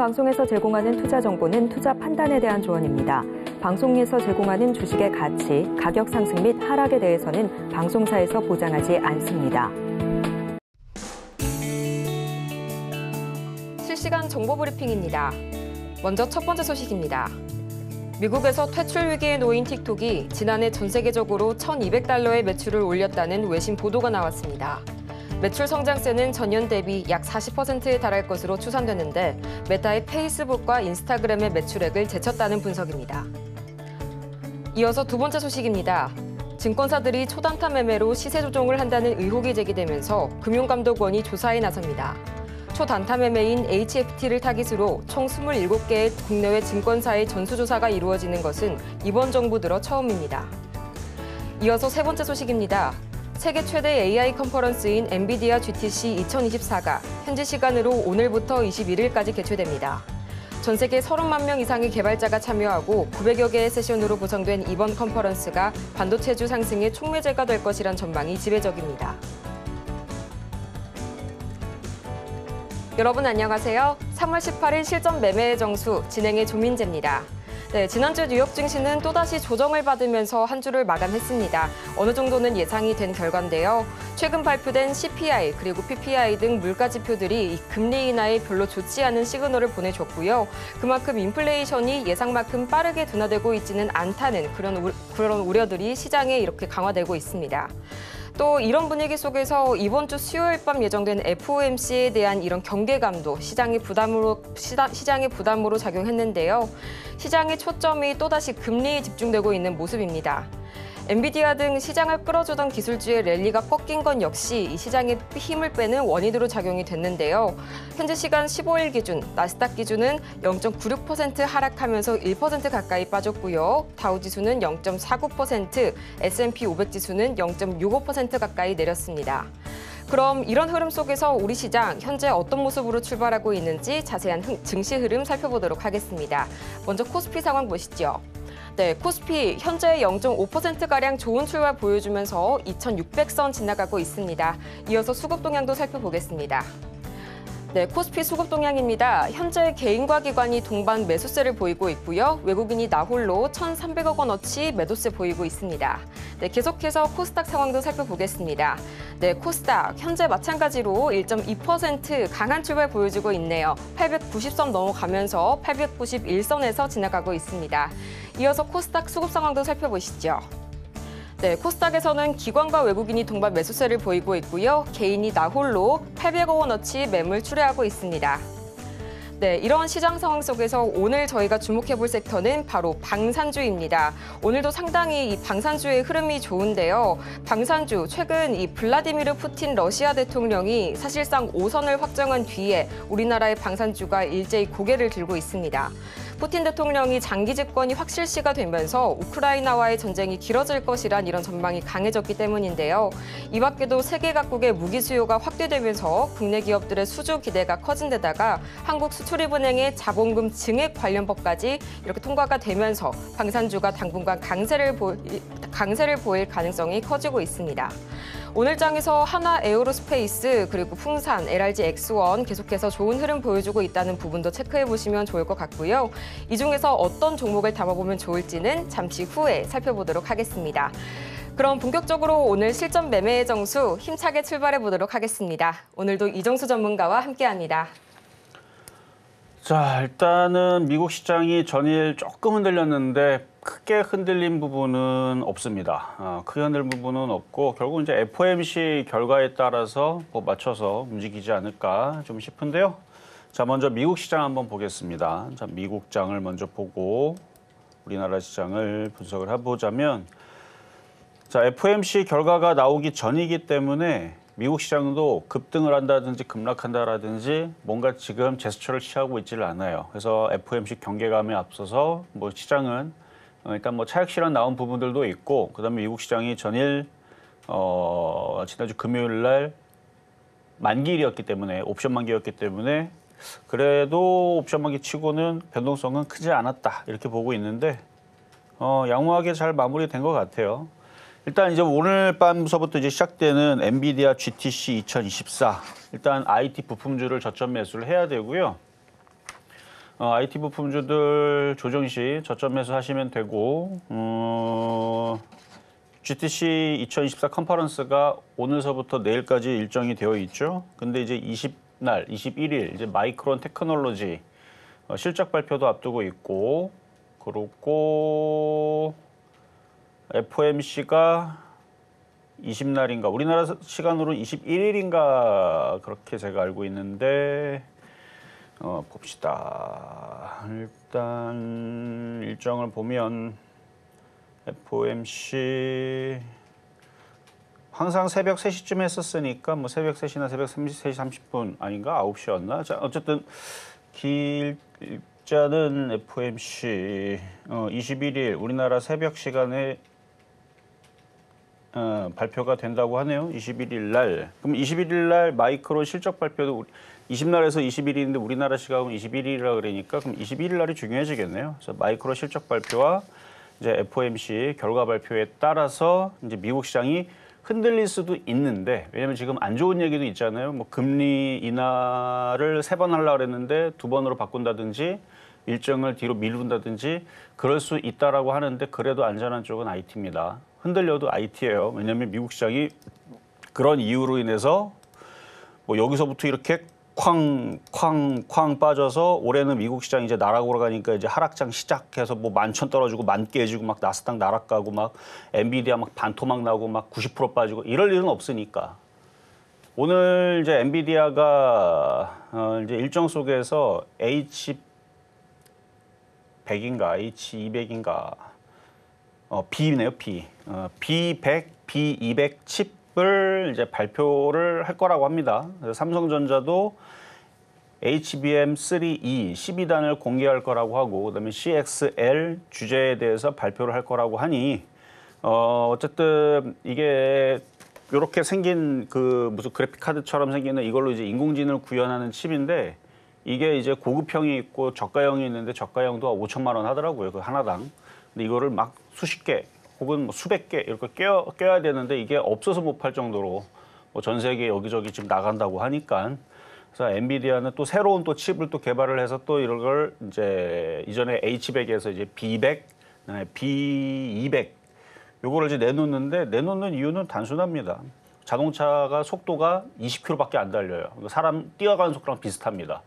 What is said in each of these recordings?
방송에서 제공하는 투자 정보는 투자 판단에 대한 조언입니다. 방송에서 제공하는 주식의 가치, 가격 상승 및 하락에 대해서는 방송사에서 보장하지 않습니다. 실시간 정보 브리핑입니다. 먼저 첫 번째 소식입니다. 미국에서 퇴출 위기에 놓인 틱톡이 지난해 전 세계적으로 1,200달러의 매출을 올렸다는 외신 보도가 나왔습니다. 매출 성장세는 전년 대비 약 40%에 달할 것으로 추산되는데 메타의 페이스북과 인스타그램의 매출액을 제쳤다는 분석입니다. 이어서 두 번째 소식입니다. 증권사들이 초단타 매매로 시세 조정을 한다는 의혹이 제기되면서 금융감독원이 조사에 나섭니다. 초단타 매매인 HFT를 타깃으로 총 27개의 국내외 증권사의 전수조사가 이루어지는 것은 이번 정부 들어 처음입니다. 이어서 세 번째 소식입니다. 세계 최대 AI 컨퍼런스인 엔비디아 GTC 2024가 현지 시간으로 오늘부터 21일까지 개최됩니다. 전 세계 30만 명 이상의 개발자가 참여하고 900여 개의 세션으로 구성된 이번 컨퍼런스가 반도체주 상승의 촉매제가 될 것이란 전망이 지배적입니다. 여러분 안녕하세요. 3월 18일 실전 매매의 정수 진행의 조민재입니다. 네, 지난주 뉴욕 증시는 또다시 조정을 받으면서 한 주를 마감했습니다. 어느 정도는 예상이 된 결과인데요. 최근 발표된 CPI 그리고 PPI 등 물가 지표들이 금리 인하에 별로 좋지 않은 시그널을 보내줬고요. 그만큼 인플레이션이 예상만큼 빠르게 둔화되고 있지는 않다는 그런 우려들이 시장에 이렇게 강화되고 있습니다. 또 이런 분위기 속에서 이번 주 수요일 밤 예정된 FOMC에 대한 이런 경계감도 시장의 부담으로 작용했는데요. 시장의 초점이 또다시 금리에 집중되고 있는 모습입니다. 엔비디아 등 시장을 끌어주던 기술주의 랠리가 꺾인 건 역시 이 시장의 힘을 빼는 원인으로 작용이 됐는데요. 현재 시간 15일 기준 나스닥 기준은 0.96% 하락하면서 1% 가까이 빠졌고요. 다우지수는 0.49%, S&P 500 지수는 0.65% 가까이 내렸습니다. 그럼 이런 흐름 속에서 우리 시장 현재 어떤 모습으로 출발하고 있는지 자세한 증시 흐름 살펴보도록 하겠습니다. 먼저 코스피 상황 보시죠. 네, 코스피 현재 0.5%가량 좋은 출발 보여주면서 2,600선 지나가고 있습니다. 이어서 수급 동향도 살펴보겠습니다. 네, 코스피 수급 동향입니다. 현재 개인과 기관이 동반 매수세를 보이고 있고요. 외국인이 나홀로 1,300억 원어치 매도세 보이고 있습니다. 네, 계속해서 코스닥 상황도 살펴보겠습니다. 네, 코스닥 현재 마찬가지로 1.2% 강한 출발 보여주고 있네요. 890선 넘어가면서 891선에서 지나가고 있습니다. 이어서 코스닥 수급 상황도 살펴보시죠. 네, 코스닥에서는 기관과 외국인이 동반 매수세를 보이고 있고요. 개인이 나홀로 800억 원어치 매물 출회하고 있습니다. 네, 이런 시장 상황 속에서 오늘 저희가 주목해볼 섹터는 바로 방산주입니다. 오늘도 상당히 이 방산주의 흐름이 좋은데요. 방산주, 최근 이 블라디미르 푸틴 러시아 대통령이 사실상 5선을 확정한 뒤에 우리나라의 방산주가 일제히 고개를 들고 있습니다. 푸틴 대통령이 장기 집권이 확실시가 되면서 우크라이나와의 전쟁이 길어질 것이란 이런 전망이 강해졌기 때문인데요. 이 밖에도 세계 각국의 무기 수요가 확대되면서 국내 기업들의 수주 기대가 커진 데다가 한국수출입은행의 자본금 증액 관련법까지 이렇게 통과가 되면서 방산주가 당분간 강세를 보일 가능성이 커지고 있습니다. 오늘 장에서 하나 에어로스페이스 그리고 풍산, LRG X1 계속해서 좋은 흐름 보여주고 있다는 부분도 체크해 보시면 좋을 것 같고요. 이 중에서 어떤 종목을 담아보면 좋을지는 잠시 후에 살펴보도록 하겠습니다. 그럼 본격적으로 오늘 실전 매매의 정수 힘차게 출발해 보도록 하겠습니다. 오늘도 이정수 전문가와 함께합니다. 자, 일단은 미국 시장이 전일 조금 흔들렸는데 크게 흔들린 부분은 없습니다. 크게 흔들린 부분은 없고 결국 이제 FOMC 결과에 따라서 맞춰서 움직이지 않을까 좀 싶은데요. 자, 먼저 미국 시장 한번 보겠습니다. 자, 미국 장을 먼저 보고 우리나라 시장을 분석을 해보자면 자, FOMC 결과가 나오기 전이기 때문에 미국 시장도 급등을 한다든지 급락한다라든지 뭔가 지금 제스처를 취하고 있지를 않아요. 그래서 FOMC 경계감에 앞서서 뭐 시장은 일단 뭐 차익 실현 나온 부분들도 있고 그다음에 미국 시장이 전일 지난주 금요일 날 만기일이었기 때문에 옵션 만기였기 때문에 그래도 옵션 만기 치고는 변동성은 크지 않았다 이렇게 보고 있는데 양호하게 잘 마무리된 것 같아요. 일단 이제 오늘 밤서부터 이제 시작되는 엔비디아 GTC 2024 일단 IT 부품주를 저점 매수를 해야 되고요. IT 부품주들 조정 시 저점 매수하시면 되고 GTC 2024 컨퍼런스가 오늘서부터 내일까지 일정이 되어 있죠. 근데 이제 21일 이제 마이크론 테크놀로지 실적 발표도 앞두고 있고, 그리고 FOMC가 20날인가 우리나라 시간으로 21일인가 그렇게 제가 알고 있는데 봅시다. 일단 일정을 보면 FOMC 항상 새벽 3시쯤 했었으니까 뭐 새벽 3시나 새벽 3시 30분 아닌가? 9시였나? 자, 어쨌든 길자는 FOMC 21일 우리나라 새벽 시간에 발표가 된다고 하네요. 21일 날. 그럼 21일 날 마이크론 실적 발표도 20날에서 21일인데 우리나라 시각은 21일이라 그러니까 그럼 21일 날이 중요해지겠네요. 그래서 마이크론 실적 발표와 이제 FOMC 결과 발표에 따라서 이제 미국 시장이 흔들릴 수도 있는데, 왜냐면 지금 안 좋은 얘기도 있잖아요. 뭐 금리 인하를 3번 하려고 그랬는데 2번으로 바꾼다든지 일정을 뒤로 미룬다든지 그럴 수 있다라고 하는데, 그래도 안전한 쪽은 IT입니다. 흔들려도 IT예요. 왜냐하면 미국 시장이 그런 이유로 인해서 뭐 여기서부터 이렇게 쾅 빠져서 올해는 미국 시장 이제 나락으로 가니까 이제 하락장 시작해서 뭐 11,000 떨어지고 10,000 깨지고 막 나스닥 나락가고 막 엔비디아 막 반토막 나고 막 90% 빠지고 이럴 일은 없으니까. 오늘 이제 엔비디아가 이제 일정 속에서 H100인가 H200인가 B네요, B. B100, B200 칩을 이제 발표를 할 거라고 합니다. 그래서 삼성전자도 HBM3E 12단을 공개할 거라고 하고, 그다음에 CXL 주제에 대해서 발표를 할 거라고 하니 어쨌든 이게 이렇게 생긴 그 무슨 그래픽 카드처럼 생기는 이걸로 이제 인공지능을 구현하는 칩인데, 이게 이제 고급형이 있고 저가형이 있는데 저가형도 5천만 원 하더라고요, 그 하나당. 근데 이거를 막 수십 개 혹은 뭐 수백 개 이렇게 껴야 되는데 이게 없어서 못 팔 정도로 뭐 전 세계 여기저기 지금 나간다고 하니까. 그래서 엔비디아는 또 새로운 또 칩을 또 개발을 해서 또 이런 걸 이제 이전에 H100에서 이제 B100, B200 요거를 이제 내놓는 이유는 단순합니다. 자동차가 속도가 20km밖에 안 달려요. 사람 뛰어가는 속도랑 비슷합니다.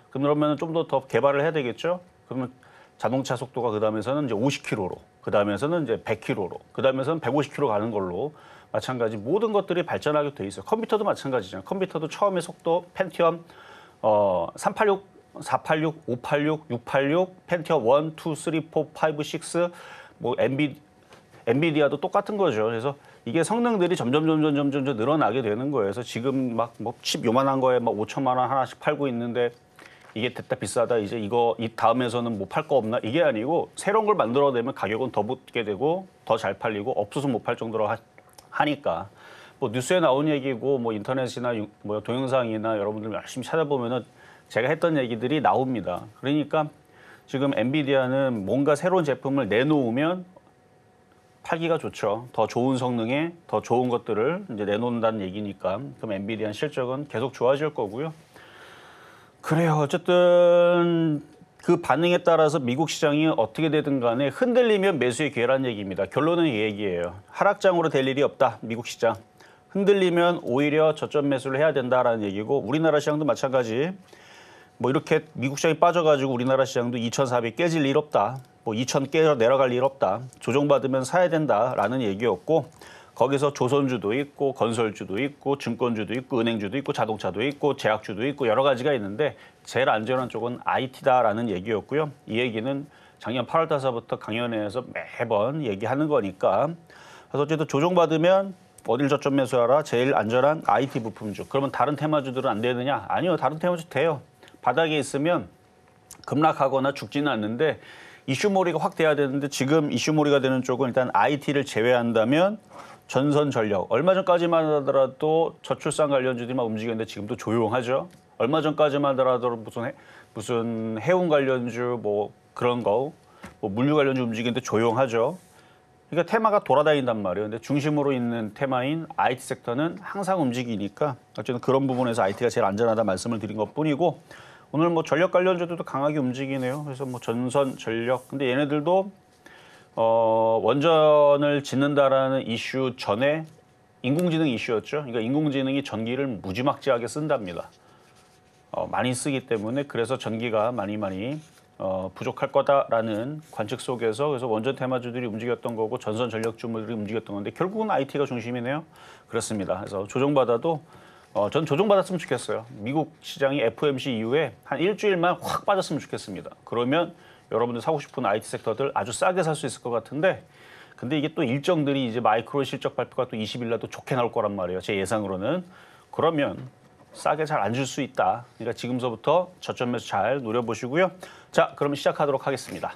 그러면 좀 더 개발을 해야 되겠죠? 그러면 자동차 속도가 그 다음에서는 이제 50km로, 그 다음에서는 이제 100km로, 그 다음에서는 150km 가는 걸로 마찬가지 모든 것들이 발전하게 돼 있어요. 컴퓨터도 마찬가지잖아요. 컴퓨터도 처음에 속도 펜티엄 386, 486, 586, 686, 펜티엄 1, 2, 3, 4, 5, 6, 뭐 엔비디아도 똑같은 거죠. 그래서 이게 성능들이 점점 늘어나게 되는 거예요. 그래서 지금 막 뭐 칩 요만한 거에 막 5천만 원 하나씩 팔고 있는데 이게 됐다 비싸다 이제 이거 이 다음에서는 뭐 팔 거 없나 이게 아니고 새로운 걸 만들어내면 가격은 더 붙게 되고 더 잘 팔리고 없어서 못 팔 정도로 하니까 뭐 뉴스에 나온 얘기고 뭐 인터넷이나 뭐 동영상이나 여러분들 열심히 찾아보면은 제가 했던 얘기들이 나옵니다. 그러니까 지금 엔비디아는 뭔가 새로운 제품을 내놓으면 팔기가 좋죠. 더 좋은 성능에 더 좋은 것들을 이제 내놓는다는 얘기니까. 그럼 엔비디아 실적은 계속 좋아질 거고요. 그래요. 어쨌든 그 반응에 따라서 미국 시장이 어떻게 되든 간에 흔들리면 매수의 기회라는 얘기입니다. 결론은 이 얘기예요. 하락장으로 될 일이 없다. 미국 시장. 흔들리면 오히려 저점 매수를 해야 된다라는 얘기고, 우리나라 시장도 마찬가지. 뭐 이렇게 미국 시장이 빠져가지고 우리나라 시장도 2,400 깨질 일 없다. 뭐 2,000 깨져 내려갈 일 없다. 조정받으면 사야 된다라는 얘기였고, 거기서 조선주도 있고 건설주도 있고 증권주도 있고 은행주도 있고 자동차도 있고 제약주도 있고 여러 가지가 있는데 제일 안전한 쪽은 IT다라는 얘기였고요. 이 얘기는 작년 8월 달서부터 강연회에서 매번 얘기하는 거니까. 그래서 어쨌든 조정받으면 어딜 저점 매수하라. 제일 안전한 IT 부품주. 그러면 다른 테마주들은 안 되느냐? 아니요. 다른 테마주 돼요. 바닥에 있으면 급락하거나 죽지는 않는데 이슈몰이가 확 돼야 되는데, 지금 이슈몰이가 되는 쪽은 일단 IT를 제외한다면 전선 전력. 얼마 전까지만 하더라도 저출산 관련주들만 움직였는데 지금도 조용하죠. 얼마 전까지만 하더라도 무슨 해운 관련주 뭐 그런 거, 뭐 물류 관련주 움직이는데 조용하죠. 그러니까 테마가 돌아다닌단 말이에요. 근데 중심으로 있는 테마인 IT 섹터는 항상 움직이니까 어쨌든 그런 부분에서 IT가 제일 안전하다 말씀을 드린 것뿐이고, 오늘 뭐 전력 관련주들도 강하게 움직이네요. 그래서 뭐 전선, 전력. 근데 얘네들도 원전을 짓는다라는 이슈 전에 인공지능 이슈였죠. 그러니까 인공지능이 전기를 무지막지하게 쓴답니다. 많이 쓰기 때문에 그래서 전기가 많이 부족할 거다라는 관측 속에서 그래서 원전 테마주들이 움직였던 거고 전선 전력주들이 움직였던 건데 결국은 IT가 중심이네요. 그렇습니다. 그래서 조정받아도 전 조정받았으면 좋겠어요. 미국 시장이 FOMC 이후에 한 일주일만 확 빠졌으면 좋겠습니다. 그러면 여러분들 사고 싶은 IT 섹터들 아주 싸게 살 수 있을 것 같은데 근데 이게 또 일정들이 이제 마이크로 실적 발표가 또 20일 날도 좋게 나올 거란 말이에요. 제 예상으로는. 그러면 싸게 잘 안 줄 수 있다. 그러니까 지금서부터 저점 매수 잘 노려보시고요. 자, 그럼 시작하도록 하겠습니다.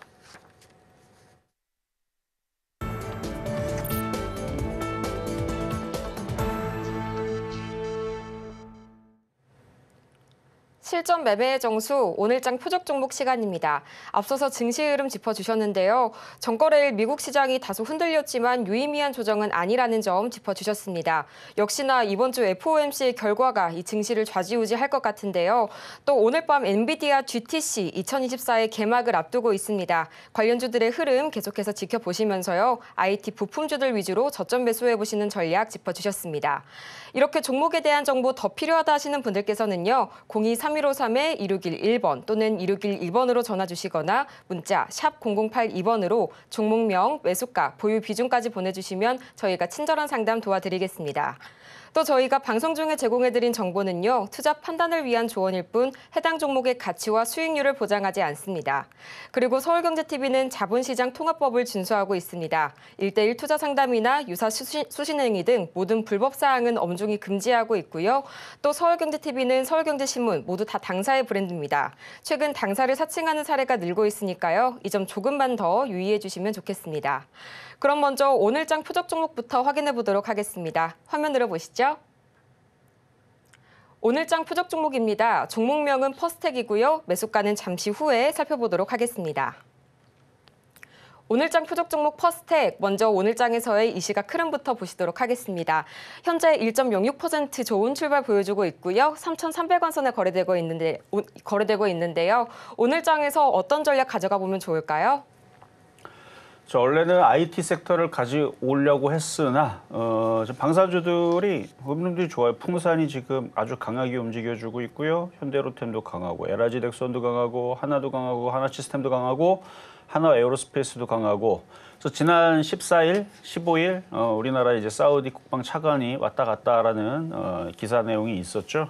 실전 매매의 정수, 오늘장 표적 종목 시간입니다. 앞서서 증시 흐름 짚어주셨는데요. 전거래일 미국 시장이 다소 흔들렸지만 유의미한 조정은 아니라는 점 짚어주셨습니다. 역시나 이번 주 FOMC 결과가 이 증시를 좌지우지할 것 같은데요. 또 오늘 밤 엔비디아 GTC 2024의 개막을 앞두고 있습니다. 관련주들의 흐름 계속해서 지켜보시면서요. IT 부품주들 위주로 저점 매수해보시는 전략 짚어주셨습니다. 이렇게 종목에 대한 정보 더 필요하다 하시는 분들께서는요. 02-3153-2611번 또는 2611번으로 전화 주시거나 문자 샵 0082번으로 종목명, 매수가, 보유 비중까지 보내주시면 저희가 친절한 상담 도와드리겠습니다. 또 저희가 방송 중에 제공해드린 정보는요. 투자 판단을 위한 조언일 뿐 해당 종목의 가치와 수익률을 보장하지 않습니다. 그리고 서울경제TV는 자본시장 통합법을 준수하고 있습니다. 1:1 투자 상담이나 유사 수신행위 등 모든 불법 사항은 엄중히 금지하고 있고요. 또 서울경제TV는 서울경제신문 모두 다 당사의 브랜드입니다. 최근 당사를 사칭하는 사례가 늘고 있으니까요. 이 점 조금만 더 유의해 주시면 좋겠습니다. 그럼 먼저 오늘장 표적 종목부터 확인해 보도록 하겠습니다. 화면으로 보시죠. 오늘장 표적 종목입니다. 종목명은 퍼스텍이고요. 매수가는 잠시 후에 살펴보도록 하겠습니다. 오늘장 표적 종목 퍼스텍, 먼저 오늘장에서의 이 시각 흐름부터 보시도록 하겠습니다. 현재 1.06% 좋은 출발 보여주고 있고요. 3,300원 선에 거래되고 있는데요. 오늘장에서 어떤 전략 가져가 보면 좋을까요? 원래는 IT 섹터를 가져오려고 했으나 방사주들이 흐름들이 좋아요. 풍산이 지금 아주 강하게 움직여주고 있고요. 현대로템도 강하고 LRG넥선도 강하고 하나도 강하고 하나시스템도 강하고 하나에어로스페이스도 강하고 그래서 지난 14일, 15일 우리나라 이제 사우디 국방 차관이 왔다 갔다라는 기사 내용이 있었죠.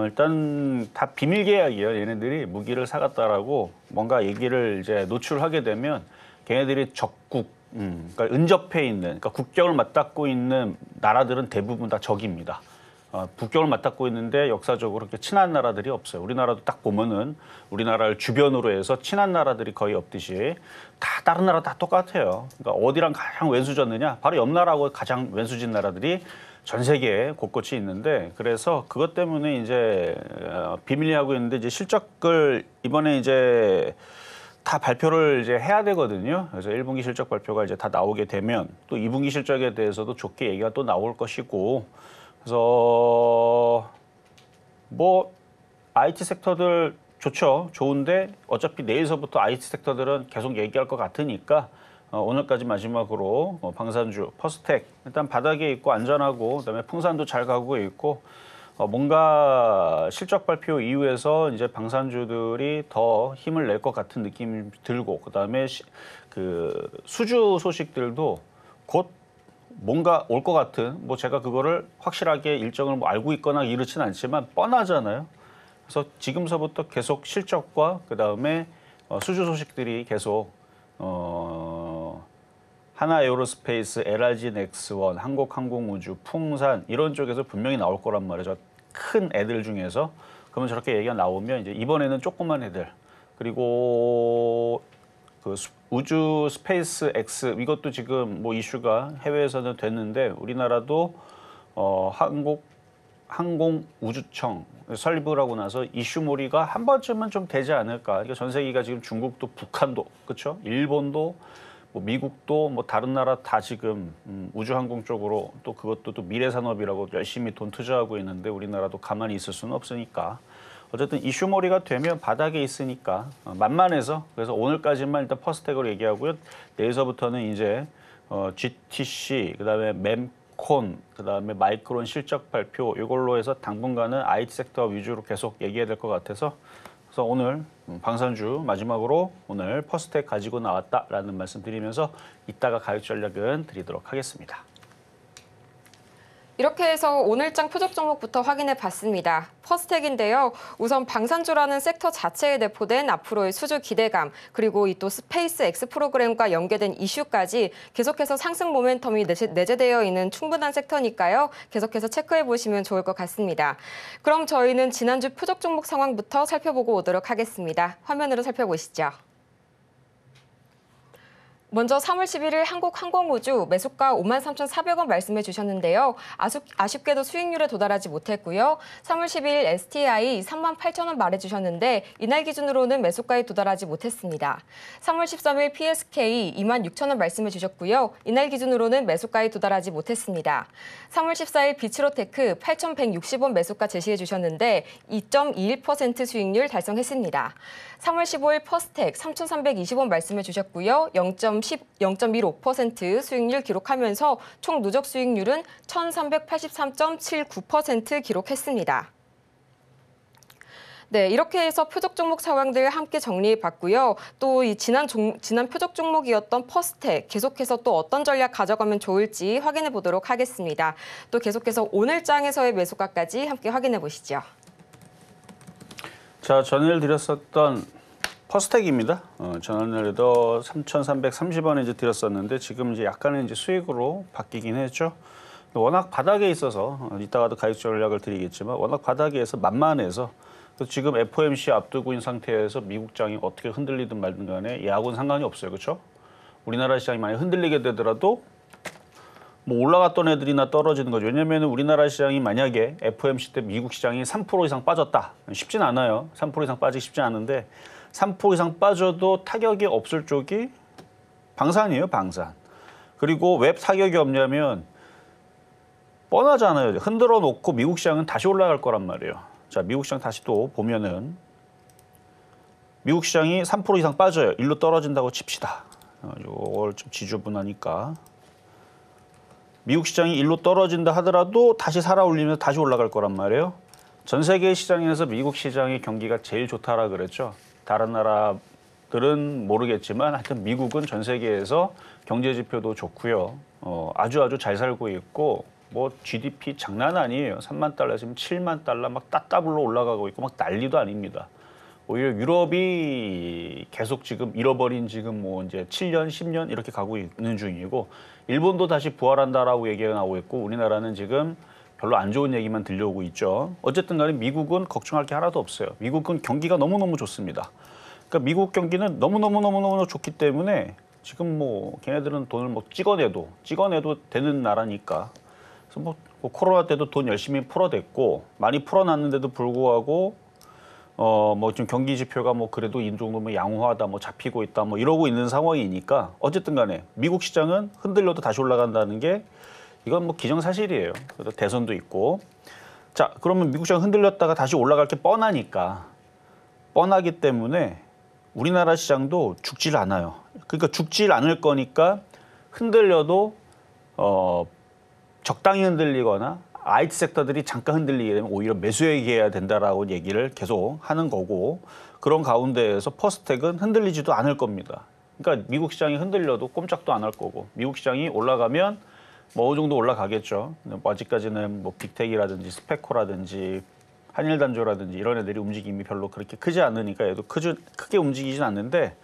일단 다 비밀 계약이에요. 얘네들이 무기를 사갔다라고 뭔가 얘기를 이제 노출하게 되면 걔네들이 적국, 그러니까 근접해 있는, 그러니까 국경을 맞닿고 있는 나라들은 대부분 다 적입니다. 국경을 맞닿고 있는데 역사적으로 그렇게 친한 나라들이 없어요. 우리나라도 딱 보면은 우리나라를 주변으로 해서 친한 나라들이 거의 없듯이 다 다른 나라 다 똑같아요. 그러니까 어디랑 가장 왼수졌느냐? 바로 옆 나라하고 가장 왼수진 나라들이 전 세계에 곳곳이 있는데 그래서 그것 때문에 이제 비밀리하고 있는데 이제 실적을 이번에 이제 다 발표를 이제 해야 되거든요. 그래서 1분기 실적 발표가 이제 다 나오게 되면 또 2분기 실적에 대해서도 좋게 얘기가 또 나올 것이고 그래서 뭐 IT 섹터들 좋죠. 좋은데 어차피 내일서부터 IT 섹터들은 계속 얘기할 것 같으니까 오늘까지 마지막으로 방산주, 퍼스텍 일단 바닥에 있고 안전하고 그다음에 풍산도 잘 가고 있고 뭔가 실적 발표 이후에서 이제 방산주들이 더 힘을 낼 것 같은 느낌이 들고 그다음에 그 수주 소식들도 곧 뭔가 올 것 같은 뭐 제가 그거를 확실하게 일정을 뭐 알고 있거나 이렇진 않지만 뻔하잖아요. 그래서 지금서부터 계속 실적과 그다음에 수주 소식들이 계속 하나에어로스페이스, LRG넥스원, 한국항공우주, 풍산 이런 쪽에서 분명히 나올 거란 말이죠. 큰 애들 중에서. 그러면 저렇게 얘기가 나오면 이제 이번에는 조그만 애들 그리고 그 우주 스페이스 X 이것도 지금 뭐 이슈가 해외에서는 됐는데 우리나라도 항공우주청 설립을 나서 이슈몰이가 한 번쯤은 좀 되지 않을까. 그러니까 전 세계가 지금 중국도 북한도 그렇죠. 일본도 뭐 미국도 뭐 다른 나라 다 지금 우주항공 쪽으로 또 그것도 또 미래산업이라고 열심히 돈 투자하고 있는데 우리나라도 가만히 있을 수는 없으니까 어쨌든 이슈몰이가 되면 바닥에 있으니까 만만해서 그래서 오늘까지만 일단 퍼스텍으로 얘기하고요. 내일서부터는 이제 GTC, 그다음에 mem콘, 그다음에 마이크론 실적 발표 이걸로 해서 당분간은 IT 섹터 위주로 계속 얘기해야 될 것 같아서 그래서 오늘 방산주 마지막으로 오늘 퍼스텍 가지고 나왔다라는 말씀 드리면서 이따가 가격 전략은 드리도록 하겠습니다. 이렇게 해서 오늘장 표적 종목부터 확인해 봤습니다. 퍼스텍인데요. 우선 방산주라는 섹터 자체에 내포된 앞으로의 수주 기대감, 그리고 이 또 스페이스 X 프로그램과 연계된 이슈까지 계속해서 상승 모멘텀이 내재되어 있는 충분한 섹터니까요. 계속해서 체크해 보시면 좋을 것 같습니다. 그럼 저희는 지난주 표적 종목 상황부터 살펴보고 오도록 하겠습니다. 화면으로 살펴보시죠. 먼저 3월 11일 한국항공우주 매수가 53,400원 말씀해 주셨는데요. 아쉽게도 수익률에 도달하지 못했고요. 3월 12일 STI 38,000원 말해 주셨는데 이날 기준으로는 매수가에 도달하지 못했습니다. 3월 13일 PSK 26,000원 말씀해 주셨고요. 이날 기준으로는 매수가에 도달하지 못했습니다. 3월 14일 비츠로테크 8,160원 매수가 제시해 주셨는데 2.21% 수익률 달성했습니다. 3월 15일 퍼스텍 3,320원 말씀해 주셨고요. 0.15% 수익률 기록하면서 총 누적 수익률은 1,383.79% 기록했습니다. 네, 이렇게 해서 표적 종목 상황들 함께 정리해 봤고요. 또 이 지난 표적 종목이었던 퍼스텍 계속해서 또 어떤 전략 가져가면 좋을지 확인해 보도록 하겠습니다. 또 계속해서 오늘 장에서의 매수가까지 함께 확인해 보시죠. 자, 전일 드렸었던 퍼스텍입니다. 전날에도 3,330원에 이제 드렸었는데 지금 이제 약간은 이제 수익으로 바뀌긴 했죠. 워낙 바닥에 있어서 이따가도 가격 전략을 드리겠지만 워낙 바닥에서 만만해서 지금 FOMC 앞두고 있는 상태에서 미국장이 어떻게 흔들리든 말든 간에 얘하고는 상관이 없어요. 그렇죠? 우리나라 시장이 많이 흔들리게 되더라도 뭐 올라갔던 애들이나 떨어지는 거죠. 왜냐하면 우리나라 시장이 만약에 FOMC 때 미국 시장이 3% 이상 빠졌다. 쉽진 않아요. 3% 이상 빠지기 쉽지 않은데 3% 이상 빠져도 타격이 없을 쪽이 방산이에요. 방산. 그리고 왜 타격이 없냐면 뻔하잖아요. 흔들어 놓고 미국 시장은 다시 올라갈 거란 말이에요. 자, 미국 시장 다시 또 보면은 미국 시장이 3% 이상 빠져요. 일로 떨어진다고 칩시다. 이걸 좀 지저분하니까. 미국 시장이 일로 떨어진다 하더라도 다시 살아올리면서 다시 올라갈 거란 말이에요. 전 세계 시장에서 미국 시장의 경기가 제일 좋다라 그랬죠. 다른 나라들은 모르겠지만 하여튼 미국은 전 세계에서 경제 지표도 좋고요. 아주 잘 살고 있고 뭐 GDP 장난 아니에요. 3만 달러 지금 7만 달러 막 따따블로 올라가고 있고 막 난리도 아닙니다. 오히려 유럽이 계속 지금 잃어버린 지금 뭐 이제 7년, 10년 이렇게 가고 있는 중이고 일본도 다시 부활한다라고 얘기가 나오고 있고 우리나라는 지금 별로 안 좋은 얘기만 들려오고 있죠. 어쨌든 간에 미국은 걱정할 게 하나도 없어요. 미국은 경기가 너무너무 좋습니다. 그러니까 미국 경기는 너무너무 좋기 때문에 지금 뭐 걔네들은 돈을 뭐 찍어내도 되는 나라니까. 그래서 뭐 코로나 때도 돈 열심히 풀어댔고 많이 풀어놨는데도 불구하고 뭐 좀 경기 지표가 뭐 그래도 이 정도면 양호하다, 뭐 잡히고 있다, 뭐 이러고 있는 상황이니까 어쨌든 간에 미국 시장은 흔들려도 다시 올라간다는 게 이건 뭐 기정사실이에요. 그래서 대선도 있고. 자, 그러면 미국 시장 흔들렸다가 다시 올라갈 게 뻔하기 때문에 우리나라 시장도 죽질 않아요. 그러니까 죽질 않을 거니까 흔들려도 적당히 흔들리거나 IT 섹터들이 잠깐 흔들리게 되면 오히려 매수해야 된다라고 얘기를 계속 하는 거고 그런 가운데에서 퍼스텍은 흔들리지도 않을 겁니다. 그러니까 미국 시장이 흔들려도 꼼짝도 안 할 거고 미국 시장이 올라가면 뭐 어느 정도 올라가겠죠. 아직까지는 뭐 빅텍이라든지 스페코라든지 한일단조라든지 이런 애들이 움직임이 별로 그렇게 크지 않으니까 얘도 크게 움직이진 않는데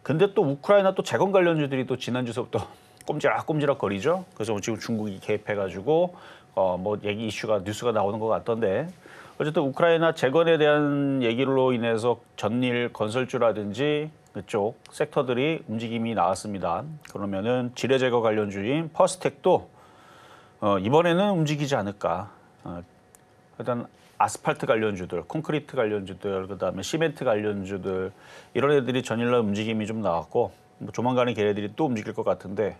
근데 또 우크라이나 또 재건 관련주들이 또 지난주서부터 꼼지락 거리죠. 그래서 지금 중국이 개입해가지고 뭐 얘기 이슈가 뉴스가 나오는 것 같던데 어쨌든 우크라이나 재건에 대한 얘기로 인해서 전일 건설주라든지 그쪽 섹터들이 움직임이 나왔습니다. 그러면은 지뢰 제거 관련주인 퍼스텍도 이번에는 움직이지 않을까. 일단 아스팔트 관련주들, 콘크리트 관련주들, 그다음에 시멘트 관련주들 이런 애들이 전일날 움직임이 좀 나왔고 뭐 조만간에 걔네들이 또 움직일 것 같은데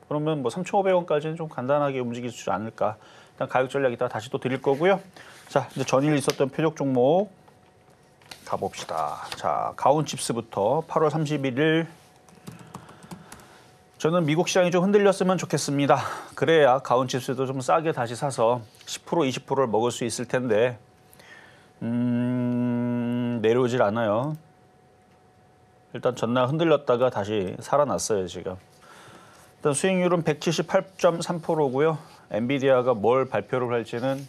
그러면 뭐 3,500원까지는 좀 간단하게 움직일 수 않을까. 일단 가격 전략 이따 다시 또 드릴 거고요. 자, 이제 전일 있었던 표적 종목 가봅시다. 자, 가온칩스부터 8월 31일. 저는 미국 시장이 좀 흔들렸으면 좋겠습니다. 그래야 가온칩스도 좀 싸게 다시 사서 10% 20%를 먹을 수 있을 텐데 내려오질 않아요. 일단 전날 흔들렸다가 다시 살아났어요, 지금. 일단 수익률은 178.3%고요. 엔비디아가 뭘 발표를 할지는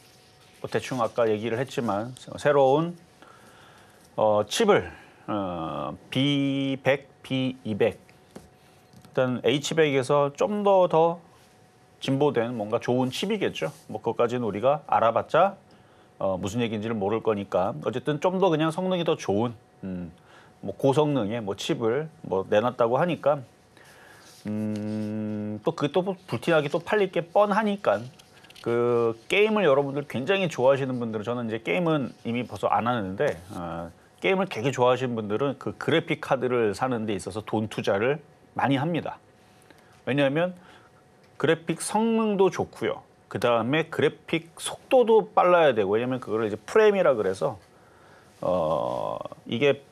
뭐 대충 아까 얘기를 했지만 새로운 칩을 B100, B200 일단 H100에서 좀 더 진보된 뭔가 좋은 칩이겠죠. 뭐 그것까지는 우리가 알아봤자 무슨 얘기인지를 모를 거니까 어쨌든 좀 더 그냥 성능이 더 좋은 뭐 고성능의 뭐 칩을 뭐 내놨다고 하니까 또 그게 또 불티나게 또 팔릴 게 뻔하니까 그 게임을 여러분들 굉장히 좋아하시는 분들은 저는 이제 게임은 이미 벌써 안 하는데 게임을 되게 좋아하시는 분들은 그 그래픽 카드를 사는 데 있어서 돈 투자를 많이 합니다. 왜냐하면 그래픽 성능도 좋고요. 그 다음에 그래픽 속도도 빨라야 되고 왜냐하면 그거를 이제 프레임이라 그래서 이게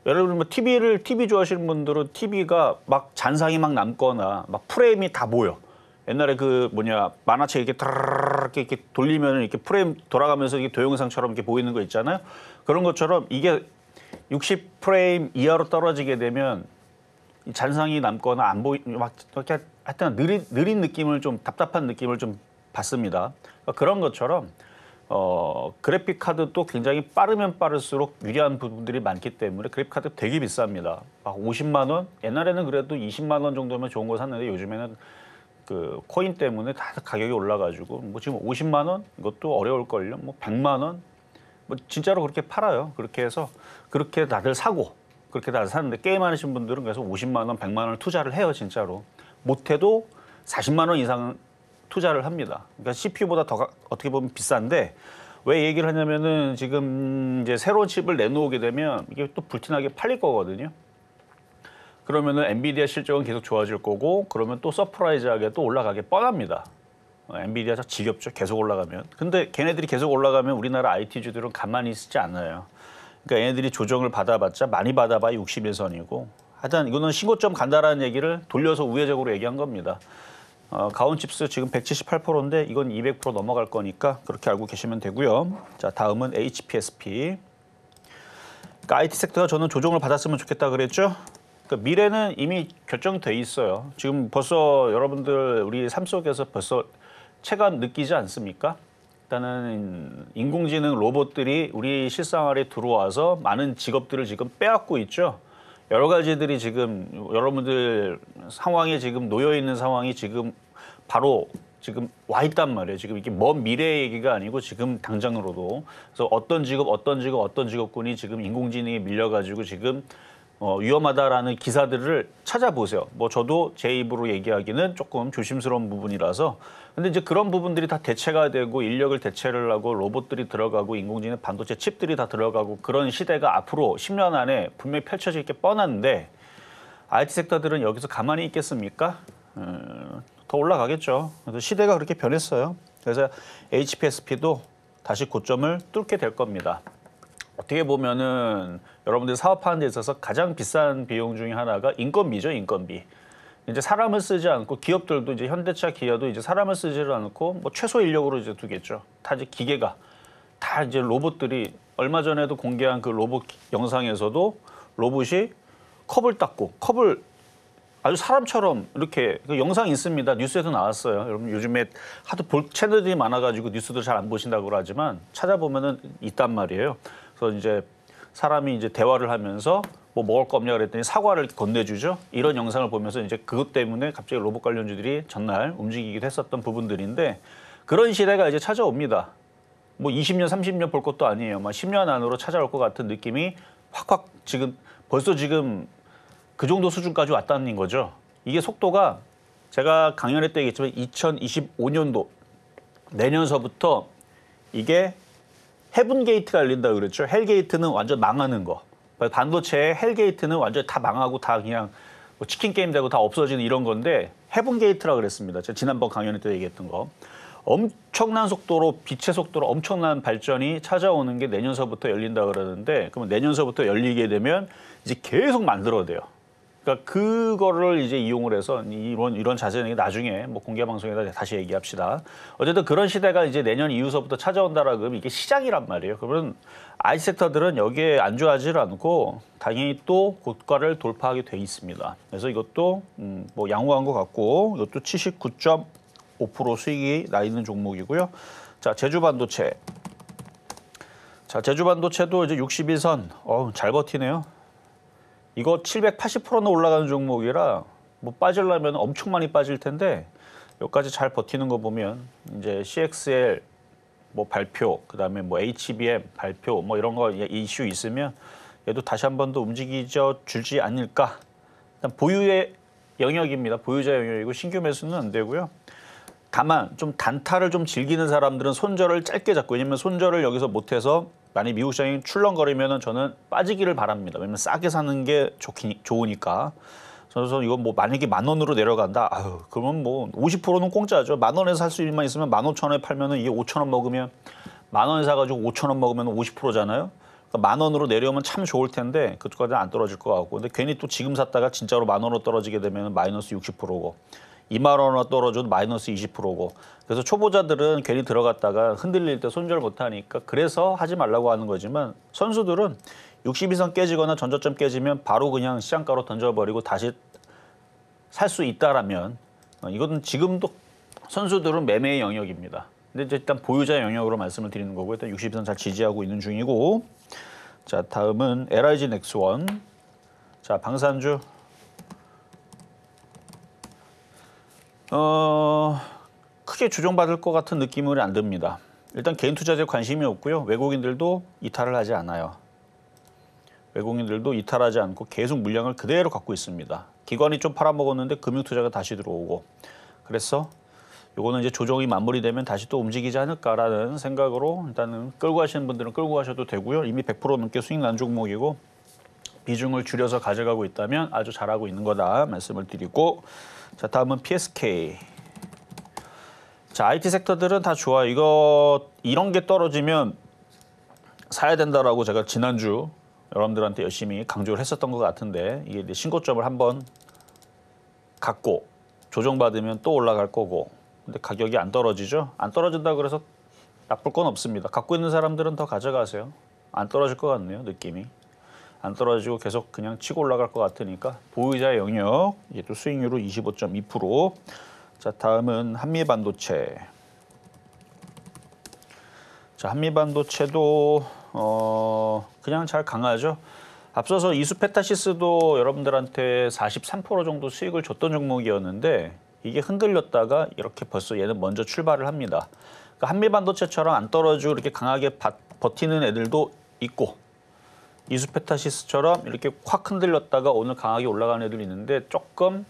여러분 뭐 TV 좋아하시는 분들은 TV가 막 잔상이 막 남거나 막 프레임이 다 보여. 옛날에 그 만화책 이렇게 돌리면 이렇게 프레임 돌아가면서 이게 동영상처럼 이렇게 보이는 거 있잖아요. 그런 것처럼 이게 60프레임 이하로 떨어지게 되면 잔상이 남거나 안 막 이렇게 하여튼 느린 느낌을 좀 답답한 느낌을 좀 받습니다. 그러니까 그런 것처럼 그래픽 카드도 굉장히 빠르면 빠를수록 유리한 부분들이 많기 때문에 그래픽 카드 되게 비쌉니다. 막 50만 원? 옛날에는 그래도 20만 원 정도면 좋은 거 샀는데 요즘에는 그 코인 때문에 다 가격이 올라가지고 뭐 지금 50만 원? 이것도 어려울걸요. 뭐 100만 원? 뭐 진짜로 그렇게 팔아요. 그렇게 해서 그렇게 다들 사고 그렇게 다들 사는데 게임 하시는 분들은 그래서 50만 원, 100만 원을 투자를 해요. 진짜로. 못해도 40만 원 이상 투자를 합니다. 그러니까 CPU보다 더 어떻게 보면 비싼데 왜 얘기를 하냐면은 지금 이제 새로운 칩을 내놓게 되면 이게 또 불티나게 팔릴 거거든요. 그러면은 엔비디아 실적은 계속 좋아질 거고 그러면 또 서프라이즈하게 또 올라가게 뻔합니다. 엔비디아가 지겹죠. 계속 올라가면. 근데 걔네들이 계속 올라가면 우리나라 IT주들은 가만히 있지 않아요. 그러니까 얘네들이 조정을 받아봤자 많이 받아봐야 61선이고 하여튼 이거는 신고점 간다라는 얘기를 돌려서 우회적으로 얘기한 겁니다. 가온칩스 지금 178%인데 이건 200% 넘어갈 거니까 그렇게 알고 계시면 되고요. 자, 다음은 HPSP. 그러니까 IT 섹터가 저는 조정을 받았으면 좋겠다 그랬죠. 그러니까 미래는 이미 결정돼 있어요. 지금 벌써 여러분들 우리 삶 속에서 벌써 체감 느끼지 않습니까? 일단은 인공지능 로봇들이 우리 실생활에 들어와서 많은 직업들을 지금 빼앗고 있죠. 여러 가지들이 지금 여러분들 상황에 지금 놓여 있는 상황이 지금 바로 지금 와 있단 말이에요. 지금 이게 먼 미래의 얘기가 아니고 지금 당장으로도. 그래서 어떤 직업군이 지금 인공지능에 밀려가지고 지금 위험하다라는 기사들을 찾아보세요. 뭐 저도 제 입으로 얘기하기는 조금 조심스러운 부분이라서. 근데 이제 그런 부분들이 다 대체가 되고 인력을 대체를 하고 로봇들이 들어가고 인공지능 반도체 칩들이 다 들어가고 그런 시대가 앞으로 10년 안에 분명히 펼쳐질 게 뻔한데 IT 섹터들은 여기서 가만히 있겠습니까? 더 올라가겠죠. 그래서 시대가 그렇게 변했어요. 그래서 HPSP도 다시 고점을 뚫게 될 겁니다. 어떻게 보면은 여러분들이 사업하는 데 있어서 가장 비싼 비용 중에 하나가 인건비죠, 인건비. 이제 사람을 쓰지 않고 기업들도 이제 현대차, 기아도 이제 사람을 쓰지를 않고 뭐 최소 인력으로 이제 두겠죠. 다 이제 기계가 다 이제 로봇들이 얼마 전에도 공개한 그 로봇 영상에서도 로봇이 컵을 닦고 컵을 아주 사람처럼 이렇게 그 영상 있습니다. 뉴스에도 나왔어요. 여러분 요즘에 하도 볼 채널들이 많아가지고 뉴스도 잘 안 보신다고 그러지만 찾아보면은 있단 말이에요. 그래서 이제 사람이 이제 대화를 하면서 뭐 먹을 거 없냐 그랬더니 사과를 건네주죠. 이런 영상을 보면서 이제 그것 때문에 갑자기 로봇 관련주들이 전날 움직이기도 했었던 부분들인데 그런 시대가 이제 찾아옵니다. 뭐 20년, 30년 볼 것도 아니에요. 막 10년 안으로 찾아올 것 같은 느낌이 확 지금 벌써 지금 그 정도 수준까지 왔다는 거죠. 이게 속도가 제가 강연회 때 얘기했지만 2025년도 내년서부터 이게 헤븐 게이트가 열린다고 그랬죠. 헬 게이트는 완전 망하는 거. 반도체의 헬 게이트는 완전 다 망하고 다 그냥 뭐 치킨 게임 되고 다 없어지는 이런 건데 헤븐 게이트라고 그랬습니다. 제가 지난번 강연회 때 얘기했던 거. 엄청난 속도로 빛의 속도로 엄청난 발전이 찾아오는 게 내년서부터 열린다 그러는데 그러면 내년서부터 열리게 되면 이제 계속 만들어야 돼요. 그러니까 그거를 이제 이용을 해서 이런 자세는 나중에 뭐 공개 방송에다 다시 얘기합시다. 어쨌든 그런 시대가 이제 내년 이후서부터 찾아온다라 그러면 이게 시작이란 말이에요. 그러면 IT 섹터들은 여기에 안주하지 않고 당연히 또 고가를 돌파하게 돼 있습니다. 그래서 이것도 뭐 양호한 것 같고 이것도 79.5% 수익이 나 있는 종목이고요. 자, 제주반도체. 자, 제주반도체도 이제 61선. 잘 버티네요. 이거 780%는 올라가는 종목이라 뭐 빠지려면 엄청 많이 빠질 텐데 여기까지 잘 버티는 거 보면 이제 CXL 뭐 발표, 그다음에 뭐 HBM 발표 뭐 이런 거 이슈 있으면 얘도 다시 한 번 더 움직이져 주지 않을까. 일단 보유의 영역입니다. 보유자 영역이고 신규 매수는 안 되고요. 다만 좀 단타를 좀 즐기는 사람들은 손절을 짧게 잡고, 왜냐면 손절을 여기서 못해서 만약 미국 시장이 출렁거리면은 저는 빠지기를 바랍니다. 왜냐면 싸게 사는 게 좋으니까. 그래서 이거 뭐 만약에 10,000원으로 내려간다. 그러면 뭐 50%는 공짜죠. 10,000원에 살 수 있만 있으면 15,000원에 팔면은 이게 5,000원 먹으면 10,000원에 사가지고 5,000원 먹으면 50%잖아요. 그러니까 10,000원으로 내려오면 참 좋을 텐데 그쪽까지는 안 떨어질 것 같고. 근데 괜히 또 지금 샀다가 진짜로 10,000원으로 떨어지게 되면 마이너스 60%고. 20,000원으로 떨어져도 마이너스 20%고. 그래서 초보자들은 괜히 들어갔다가 흔들릴 때 손절 못하니까 그래서 하지 말라고 하는 거지만 선수들은 62선 깨지거나 전저점 깨지면 바로 그냥 시장가로 던져버리고 다시 살 수 있다라면 이건 지금도 선수들은 매매의 영역입니다. 근데 이제 일단 보유자 영역으로 말씀을 드리는 거고 일단 62선 잘 지지하고 있는 중이고. 자, 다음은 LIG 넥스원. 자, 방산주. 크게 조정받을 것 같은 느낌은 안 듭니다. 일단 개인 투자자에 관심이 없고요. 외국인들도 이탈을 하지 않아요. 외국인들도 이탈하지 않고 계속 물량을 그대로 갖고 있습니다. 기관이 좀 팔아먹었는데 금융 투자가 다시 들어오고. 그래서 요거는 이제 조정이 마무리되면 다시 또 움직이지 않을까라는 생각으로 일단은 끌고 가시는 분들은 끌고 가셔도 되고요. 이미 100% 넘게 수익 난 종목이고 비중을 줄여서 가져가고 있다면 아주 잘하고 있는 거다 말씀을 드리고. 자, 다음은 PSK. 자, IT 섹터들은 다 좋아요. 이런 게 떨어지면 사야 된다라고 제가 지난주 여러분들한테 열심히 강조를 했었던 것 같은데 이게 이제 신고점을 한번 갖고 조정받으면 또 올라갈 거고. 근데 가격이 안 떨어지죠? 안 떨어진다 그래서 나쁠 건 없습니다. 갖고 있는 사람들은 더 가져가세요. 안 떨어질 것 같네요, 느낌이. 안 떨어지고 계속 그냥 치고 올라갈 것 같으니까 보유자의 영역, 이게 또 수익률은 25.2%. 자, 다음은 한미반도체. 자, 한미반도체도 그냥 잘 강하죠. 앞서서 이수페타시스도 여러분들한테 43% 정도 수익을 줬던 종목이었는데 이게 흔들렸다가 이렇게 벌써 얘는 먼저 출발을 합니다. 그러니까 한미반도체처럼 안 떨어지고 이렇게 강하게 버티는 애들도 있고 이수페타시스처럼 이렇게 확 흔들렸다가 오늘 강하게 올라가는 애들이 있는데 조금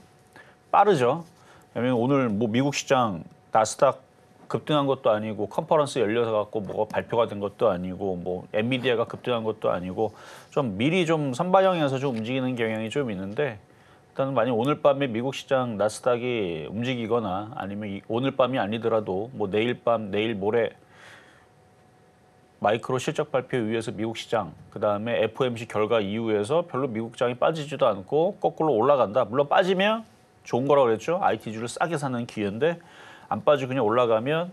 빠르죠. 왜냐면 오늘 뭐 미국 시장 나스닥 급등한 것도 아니고 컨퍼런스 열려서 갖고 뭐가 발표가 된 것도 아니고 뭐 엔비디아가 급등한 것도 아니고 좀 미리 좀 선반영해서 좀 움직이는 경향이 좀 있는데 일단 만약 오늘 밤에 미국 시장 나스닥이 움직이거나 아니면 오늘 밤이 아니더라도 뭐 내일 밤, 내일 모레 마이크로 실적 발표 이후에서 미국 시장, 그다음에 FOMC 결과 이후에서 별로 미국 시장이 빠지지도 않고 거꾸로 올라간다. 물론 빠지면 좋은 거라고 그랬죠. IT주를 싸게 사는 기회인데 안 빠지고 그냥 올라가면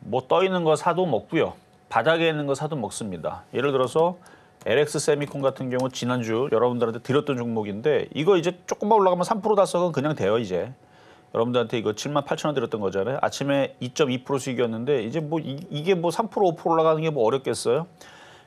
뭐 떠 있는 거 사도 먹고요. 바닥에 있는 거 사도 먹습니다. 예를 들어서 LX 세미콘 같은 경우 지난주 여러분들한테 드렸던 종목인데 이거 이제 조금만 올라가면 3% 달성은 그냥 돼요, 이제. 여러분들한테 이거 78,000원 드렸던 거잖아요. 아침에 2.2% 수익이었는데 이제 뭐 이게 뭐 3% 5% 올라가는 게 뭐 어렵겠어요?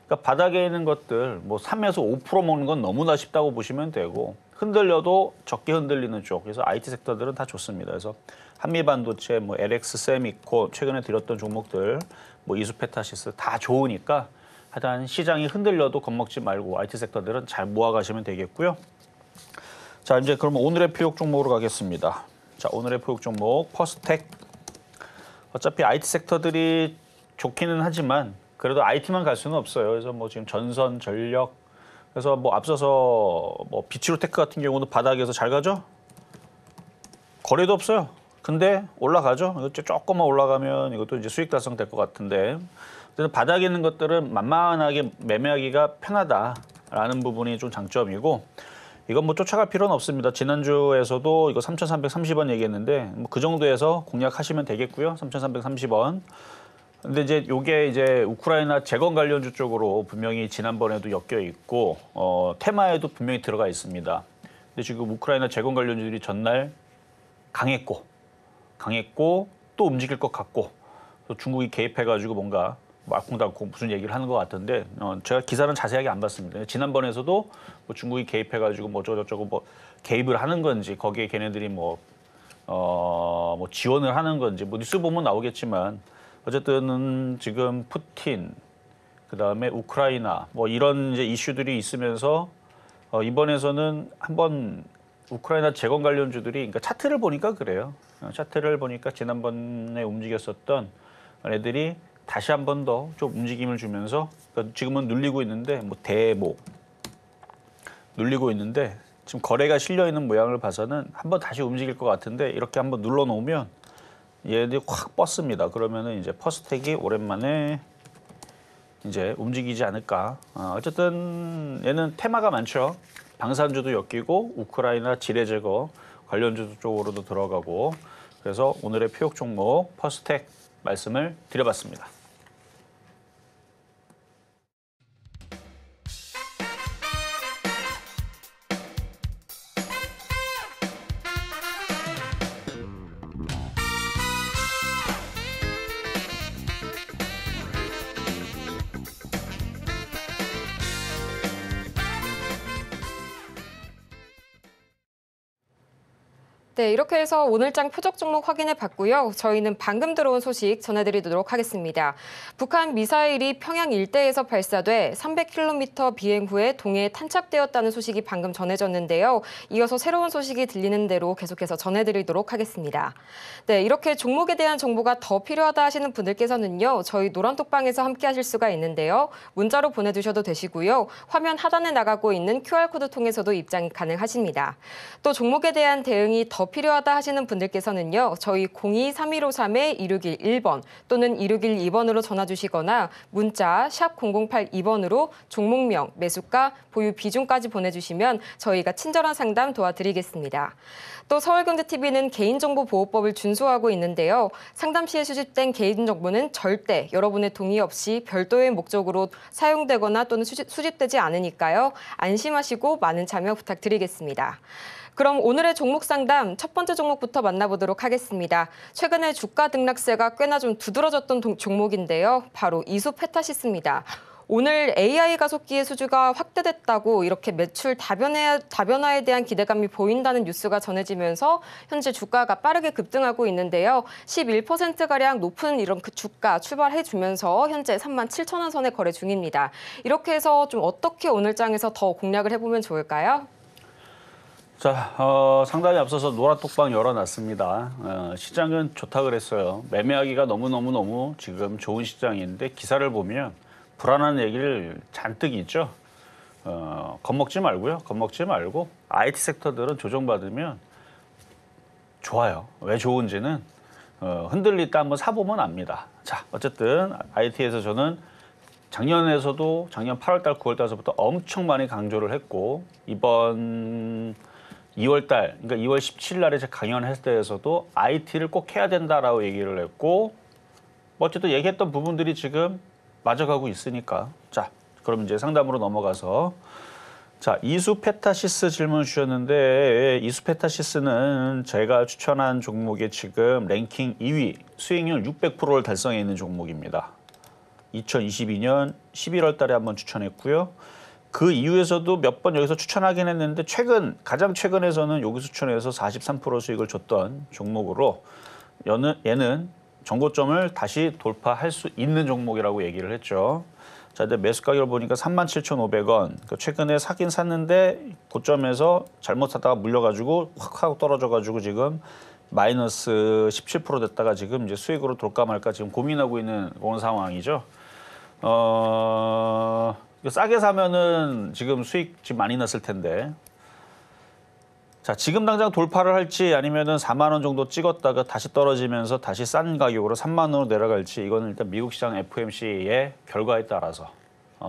그러니까 바닥에 있는 것들 뭐 3에서 5% 먹는 건 너무나 쉽다고 보시면 되고 흔들려도 적게 흔들리는 쪽. 그래서 IT 섹터들은 다 좋습니다. 그래서 한미반도체, 뭐 LX 세미콘 최근에 드렸던 종목들, 뭐 이수페타시스 다 좋으니까 하여튼 시장이 흔들려도 겁먹지 말고 IT 섹터들은 잘 모아가시면 되겠고요. 자, 이제 그러면 오늘의 표역 종목으로 가겠습니다. 자, 오늘의 포역 종목 퍼스텍. 어차피 IT 섹터들이 좋기는 하지만 그래도 IT만 갈 수는 없어요. 그래서 뭐 지금 전선, 전력, 그래서 뭐 앞서서 뭐 비치로테크 같은 경우도 바닥에서 잘 가죠. 거래도 없어요. 근데 올라가죠. 이거 조금만 올라가면 이것도 이제 수익 달성될 것 같은데 바닥에 있는 것들은 만만하게 매매하기가 편하다라는 부분이 좀 장점이고 이건 뭐 쫓아갈 필요는 없습니다. 지난주에서도 이거 3,330원 얘기했는데 뭐 그 정도에서 공략하시면 되겠고요. 3,330원. 근데 이제 요게 이제 우크라이나 재건 관련주 쪽으로 분명히 지난번에도 엮여 있고 테마에도 분명히 들어가 있습니다. 근데 지금 우크라이나 재건 관련주들이 전날 강했고 또 움직일 것 같고 또 중국이 개입해가지고 뭔가 알콩달콩 무슨 얘기를 하는 것 같은데 제가 기사는 자세하게 안 봤습니다. 지난번에서도 뭐 중국이 개입해가지고 뭐 저쩌고 뭐 개입을 하는 건지 거기에 걔네들이 뭐 지원을 하는 건지 뭐 뉴스 보면 나오겠지만 어쨌든 지금 푸틴 그다음에 우크라이나 뭐 이런 이제 이슈들이 있으면서 이번에서는 한번 우크라이나 재건 관련주들이 그러니까 차트를 보니까 그래요. 차트를 보니까 지난번에 움직였었던 애들이 다시 한 번 더 좀 움직임을 주면서 그러니까 지금은 눌리고 있는데 뭐 대목 눌리고 있는데 지금 거래가 실려 있는 모양을 봐서는 한번 다시 움직일 것 같은데 이렇게 한번 눌러 놓으면 얘들이 확 뻗습니다. 그러면은 이제 퍼스텍이 오랜만에 이제 움직이지 않을까. 어쨌든 얘는 테마가 많죠. 방산주도 엮이고 우크라이나 지뢰 제거 관련주 쪽으로도 들어가고 그래서 오늘의 표역 종목 퍼스텍 말씀을 드려봤습니다. 네, 이렇게 해서 오늘장 표적 종목 확인해 봤고요. 저희는 방금 들어온 소식 전해드리도록 하겠습니다. 북한 미사일이 평양 일대에서 발사돼 300km 비행 후에 동해에 탄착되었다는 소식이 방금 전해졌는데요. 이어서 새로운 소식이 들리는 대로 계속해서 전해드리도록 하겠습니다. 네, 이렇게 종목에 대한 정보가 더 필요하다 하시는 분들께서는요. 저희 노란톡방에서 함께 하실 수가 있는데요. 문자로 보내주셔도 되시고요. 화면 하단에 나가고 있는 QR코드 통해서도 입장이 가능하십니다. 또 종목에 대한 대응이 더 필요하다 하시는 분들께서는요. 저희 02-315-2611번 또는 2612번으로 전화 주시거나 문자 샵 0082번으로 종목명, 매수가, 보유 비중까지 보내주시면 저희가 친절한 상담 도와드리겠습니다. 또 서울경제TV는 개인정보보호법을 준수하고 있는데요. 상담 시에 수집된 개인정보는 절대 여러분의 동의 없이 별도의 목적으로 사용되거나 또는 수집되지 않으니까요. 안심하시고 많은 참여 부탁드리겠습니다. 그럼 오늘의 종목 상담 첫 번째 종목부터 만나보도록 하겠습니다. 최근에 주가 등락세가 꽤나 좀 두드러졌던 종목인데요. 바로 이수페타시스입니다. 오늘 AI 가속기의 수주가 확대됐다고 이렇게 매출 다변화에 대한 기대감이 보인다는 뉴스가 전해지면서 현재 주가가 빠르게 급등하고 있는데요. 11%가량 높은 이런 그 주가 출발해주면서 현재 37,000원 선에 거래 중입니다. 이렇게 해서 좀 어떻게 오늘장에서 더 공략을 해보면 좋을까요? 자, 상당히 앞서서 노란톡방 열어놨습니다. 시장은 좋다 그랬어요. 매매하기가 너무 지금 좋은 시장인데 기사를 보면 불안한 얘기를 잔뜩 있죠. 겁먹지 말고요. 겁먹지 말고 IT 섹터들은 조정받으면 좋아요. 왜 좋은지는 흔들릴 때 한번 사보면 압니다. 자, 어쨌든 IT에서 저는 작년 8월달, 9월달서부터 엄청 많이 강조를 했고 이번 2월달, 그러니까 2월 17일 날에 제가 강연했을 때에서도 IT를 꼭 해야 된다라고 얘기를 했고 어쨌든 얘기했던 부분들이 지금 맞아가고 있으니까 자, 그럼 이제 상담으로 넘어가서 자, 이수페타시스 질문 주셨는데 이수페타시스는 제가 추천한 종목에 지금 랭킹 2위, 수익률 600%를 달성해 있는 종목입니다. 2022년 11월 달에 한번 추천했고요. 그 이후에서도 몇 번 여기서 추천하긴 했는데 가장 최근에서는 여기서 추천해서 43% 수익을 줬던 종목으로 얘는 정고점을 다시 돌파할 수 있는 종목이라고 얘기를 했죠. 자, 근데 매수 가격을 보니까 37,500원. 그러니까 최근에 사긴 샀는데 고점에서 잘못 사다가 물려가지고 확 하고 떨어져가지고 지금 마이너스 17% 됐다가 지금 이제 수익으로 돌까 말까 지금 고민하고 있는 그런 상황이죠. 싸게 사면은 지금 수익 지금 많이 났을 텐데. 자, 지금 당장 돌파를 할지 아니면은 4만 원 정도 찍었다가 다시 떨어지면서 다시 싼 가격으로 3만 원으로 내려갈지 이거는 일단 미국 시장 FOMC의 결과에 따라서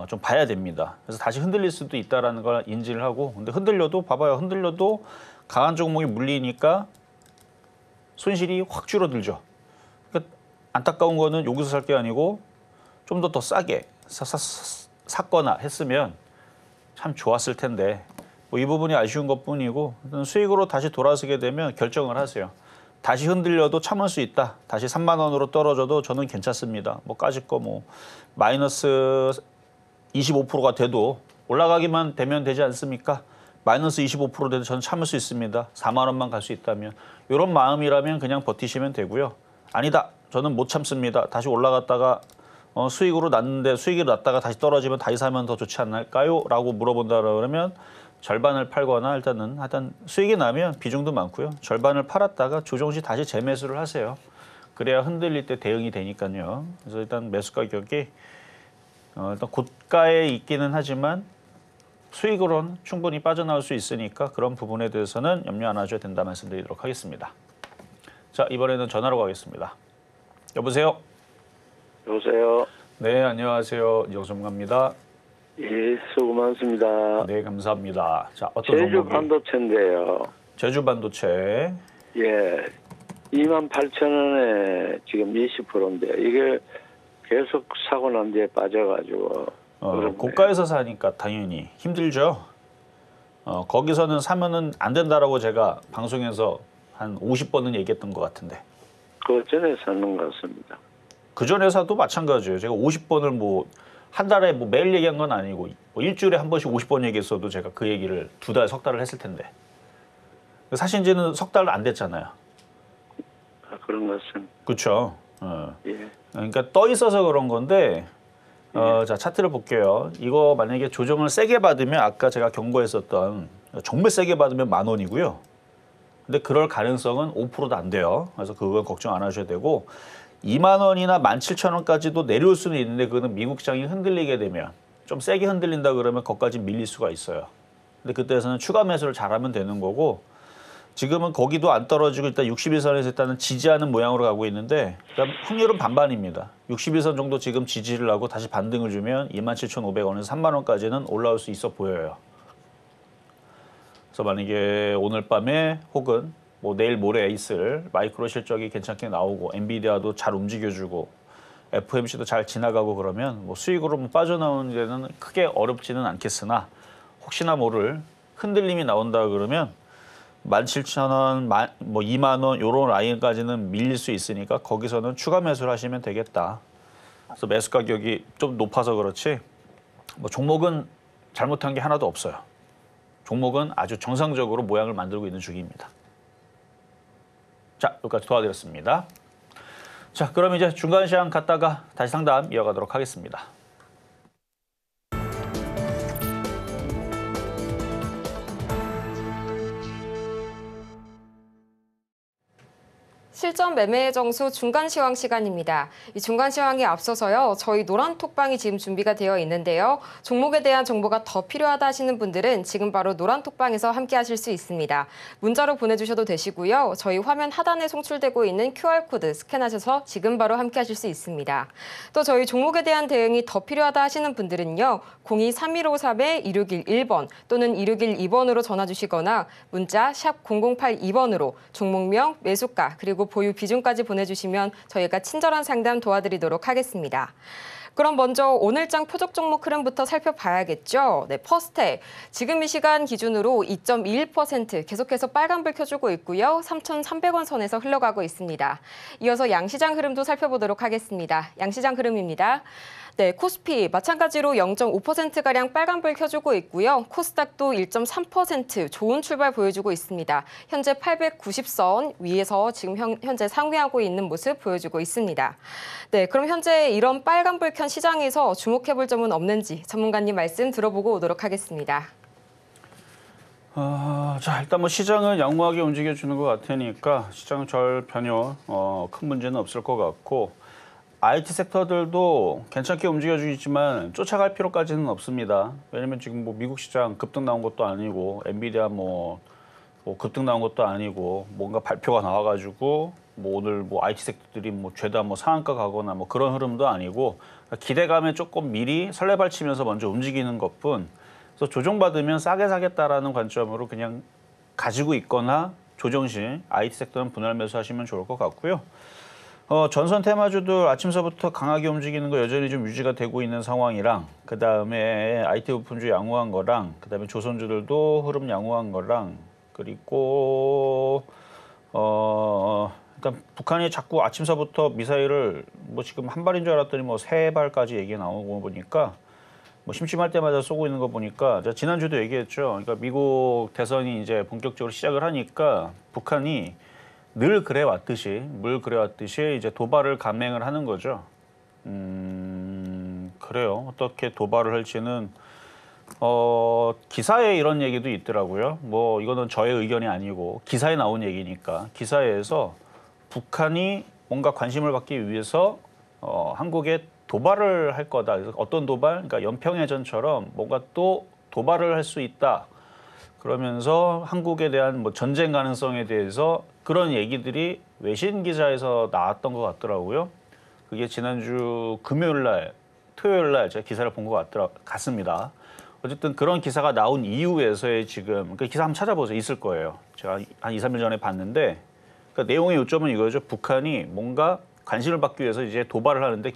좀 봐야 됩니다. 그래서 다시 흔들릴 수도 있다라는 걸 인지를 하고, 근데 흔들려도 봐봐요. 흔들려도 강한 종목이 물리니까 손실이 확 줄어들죠. 그러니까 안타까운 거는 여기서 살 게 아니고 좀 더 싸게 샀거나 했으면 참 좋았을 텐데 뭐 이 부분이 아쉬운 것뿐이고, 수익으로 다시 돌아서게 되면 결정을 하세요. 다시 흔들려도 참을 수 있다. 다시 3만 원으로 떨어져도 저는 괜찮습니다. 뭐 까짓 거 뭐 마이너스 25%가 돼도 올라가기만 되면 되지 않습니까? 마이너스 25% 돼도 저는 참을 수 있습니다. 4만 원만 갈 수 있다면. 이런 마음이라면 그냥 버티시면 되고요. 아니다. 저는 못 참습니다. 다시 올라갔다가 수익으로 났는데 수익이 났다가 다시 떨어지면 다시 사면 더 좋지 않을까요? 라고 물어본다 그러면 절반을 팔거나 일단은 하여튼 수익이 나면 비중도 많고요. 절반을 팔았다가 조정시 다시 재매수를 하세요. 그래야 흔들릴 때 대응이 되니까요. 그래서 일단 매수 가격이 일단 고가에 있기는 하지만 수익으로는 충분히 빠져나올 수 있으니까 그런 부분에 대해서는 염려 안 하셔도 된다 말씀드리도록 하겠습니다. 자, 이번에는 전화로 가겠습니다. 여보세요? 여보세요? 네, 안녕하세요. 이정수 전문가입니다. 예, 수고 많습니다. 네, 감사합니다. 자, 어떤 제주 종목이? 반도체인데요. 제주 반도체. 예, 28,000원에 지금 20%인데 이게 계속 사고 난 뒤에 빠져가지고 그렇네. 고가에서 사니까 당연히 힘들죠. 거기서는 사면은 안 된다라고 제가 방송에서 한 50번은 얘기했던 것 같은데. 그 전에 사는 것 같습니다. 그 전에 사도 마찬가지예요. 제가 50번을 뭐 한 달에 뭐 매일 얘기한 건 아니고 뭐 일주일에 한 번씩 50번 얘기했어도 제가 그 얘기를 두 달, 석 달을 했을 텐데. 사실 이제는 석 달 안 됐잖아요. 아, 그런 것 같습니다. 그렇죠. 예. 그러니까 떠 있어서 그런 건데. 자, 차트를 볼게요. 이거 만약에 조정을 세게 받으면 아까 제가 경고했었던 정말 세게 받으면 10,000원이고요. 근데 그럴 가능성은 5%도 안 돼요. 그래서 그건 걱정 안 하셔도 되고 2만 원이나 17,000원까지도 내려올 수는 있는데 그거는 미국 시장이 흔들리게 되면 좀 세게 흔들린다 그러면 거기까지 밀릴 수가 있어요. 근데 그때에서는 추가 매수를 잘하면 되는 거고 지금은 거기도 안 떨어지고 일단 61선에서 일단은 지지하는 모양으로 가고 있는데 그러니까 확률은 반반입니다. 61선 정도 지금 지지를 하고 다시 반등을 주면 27,500원에서 3만 원까지는 올라올 수 있어 보여요. 그래서 만약에 오늘 밤에 혹은 뭐 내일 모레 있을 마이크로 실적이 괜찮게 나오고 엔비디아도 잘 움직여주고 FOMC도 잘 지나가고 그러면 뭐 수익으로 빠져나오는 데는 크게 어렵지는 않겠으나 혹시나 모를 흔들림이 나온다 그러면 17,000원, 뭐 2만 원 이런 라인까지는 밀릴 수 있으니까 거기서는 추가 매수를 하시면 되겠다. 그래서 매수 가격이 좀 높아서 그렇지 뭐 종목은 잘못한 게 하나도 없어요. 종목은 아주 정상적으로 모양을 만들고 있는 중입니다. 자, 여기까지 도와드렸습니다. 자, 그럼 이제 중간 시황 갔다가 다시 상담 이어가도록 하겠습니다. 실전 매매 정수 중간 시황 시간입니다. 이 중간 시황에 앞서서요. 저희 노란 톡방이 지금 준비가 되어 있는데요. 종목에 대한 정보가 더 필요하다 하시는 분들은 지금 바로 노란 톡방에서 함께 하실 수 있습니다. 문자로 보내주셔도 되시고요. 저희 화면 하단에 송출되고 있는 QR코드 스캔하셔서 지금 바로 함께 하실 수 있습니다. 또 저희 종목에 대한 대응이 더 필요하다 하시는 분들은요. 02-3153-2611번 또는 2612번으로 전화 주시거나 문자 샵 0082번으로 종목명, 매수가 그리고 보유 비중까지 보내주시면 저희가 친절한 상담 도와드리도록 하겠습니다. 그럼 먼저 오늘장 표적 종목 흐름부터 살펴봐야겠죠. 네, 퍼스텍. 지금 이 시간 기준으로 2.21% 계속해서 빨간불 켜주고 있고요. 3,300원 선에서 흘러가고 있습니다. 이어서 양시장 흐름도 살펴보도록 하겠습니다. 양시장 흐름입니다. 네, 코스피 마찬가지로 0.5%가량 빨간불 켜주고 있고요. 코스닥도 1.3% 좋은 출발 보여주고 있습니다. 현재 890선 위에서 지금 현재 상회하고 있는 모습 보여주고 있습니다. 네, 그럼 현재 이런 빨간불 켠 시장에서 주목해볼 점은 없는지 전문가님 말씀 들어보고 오도록 하겠습니다. 자, 일단 뭐 시장은 양호하게 움직여주는 것 같으니까 시장은 별 변화, 큰 문제는 없을 것 같고 IT 섹터들도 괜찮게 움직여주고 있지만 쫓아갈 필요까지는 없습니다. 왜냐면 지금 뭐 미국 시장 급등 나온 것도 아니고 엔비디아 뭐 뭐 급등 나온 것도 아니고 뭔가 발표가 나와가지고 뭐 오늘 뭐 IT 섹터들이 뭐 죄다 뭐 상한가 가거나 뭐 그런 흐름도 아니고 기대감에 조금 미리 설레발치면서 먼저 움직이는 것뿐. 그래서 조정받으면 싸게 사겠다라는 관점으로 그냥 가지고 있거나 조정 시 IT 섹터는 분할 매수하시면 좋을 것 같고요. 전선 테마주들 아침서부터 강하게 움직이는 거 여전히 좀 유지가 되고 있는 상황이랑 그다음에 IT 부품주 양호한 거랑 그다음에 조선주들도 흐름 양호한 거랑 그리고 일단 북한이 자꾸 아침서부터 미사일을 뭐 지금 한 발인 줄 알았더니 뭐 세 발까지 얘기 나오고 보니까 뭐 심심할 때마다 쏘고 있는 거 보니까 제가 지난주도 얘기했죠. 그러니까 미국 대선이 이제 본격적으로 시작을 하니까 북한이 늘 그래왔듯이 이제 도발을 감행을 하는 거죠. 그래요. 어떻게 도발을 할지는 기사에 이런 얘기도 있더라고요. 뭐 이거는 저의 의견이 아니고 기사에 나온 얘기니까 기사에서 북한이 뭔가 관심을 받기 위해서 한국에 도발을 할 거다. 그래서 어떤 도발? 그러니까 연평해전처럼 뭔가 또 도발을 할 수 있다. 그러면서 한국에 대한 뭐 전쟁 가능성에 대해서 그런 얘기들이 외신 기사에서 나왔던 것 같더라고요. 그게 지난주 금요일 날, 토요일 날 제가 기사를 본 것 같습니다. 어쨌든 그런 기사가 나온 이후에서의 지금 그 기사 한번 찾아보세요. 있을 거예요. 제가 한 2, 3일 전에 봤는데 그러니까 내용의 요점은 이거죠. 북한이 뭔가 관심을 받기 위해서 이제 도발을 하는데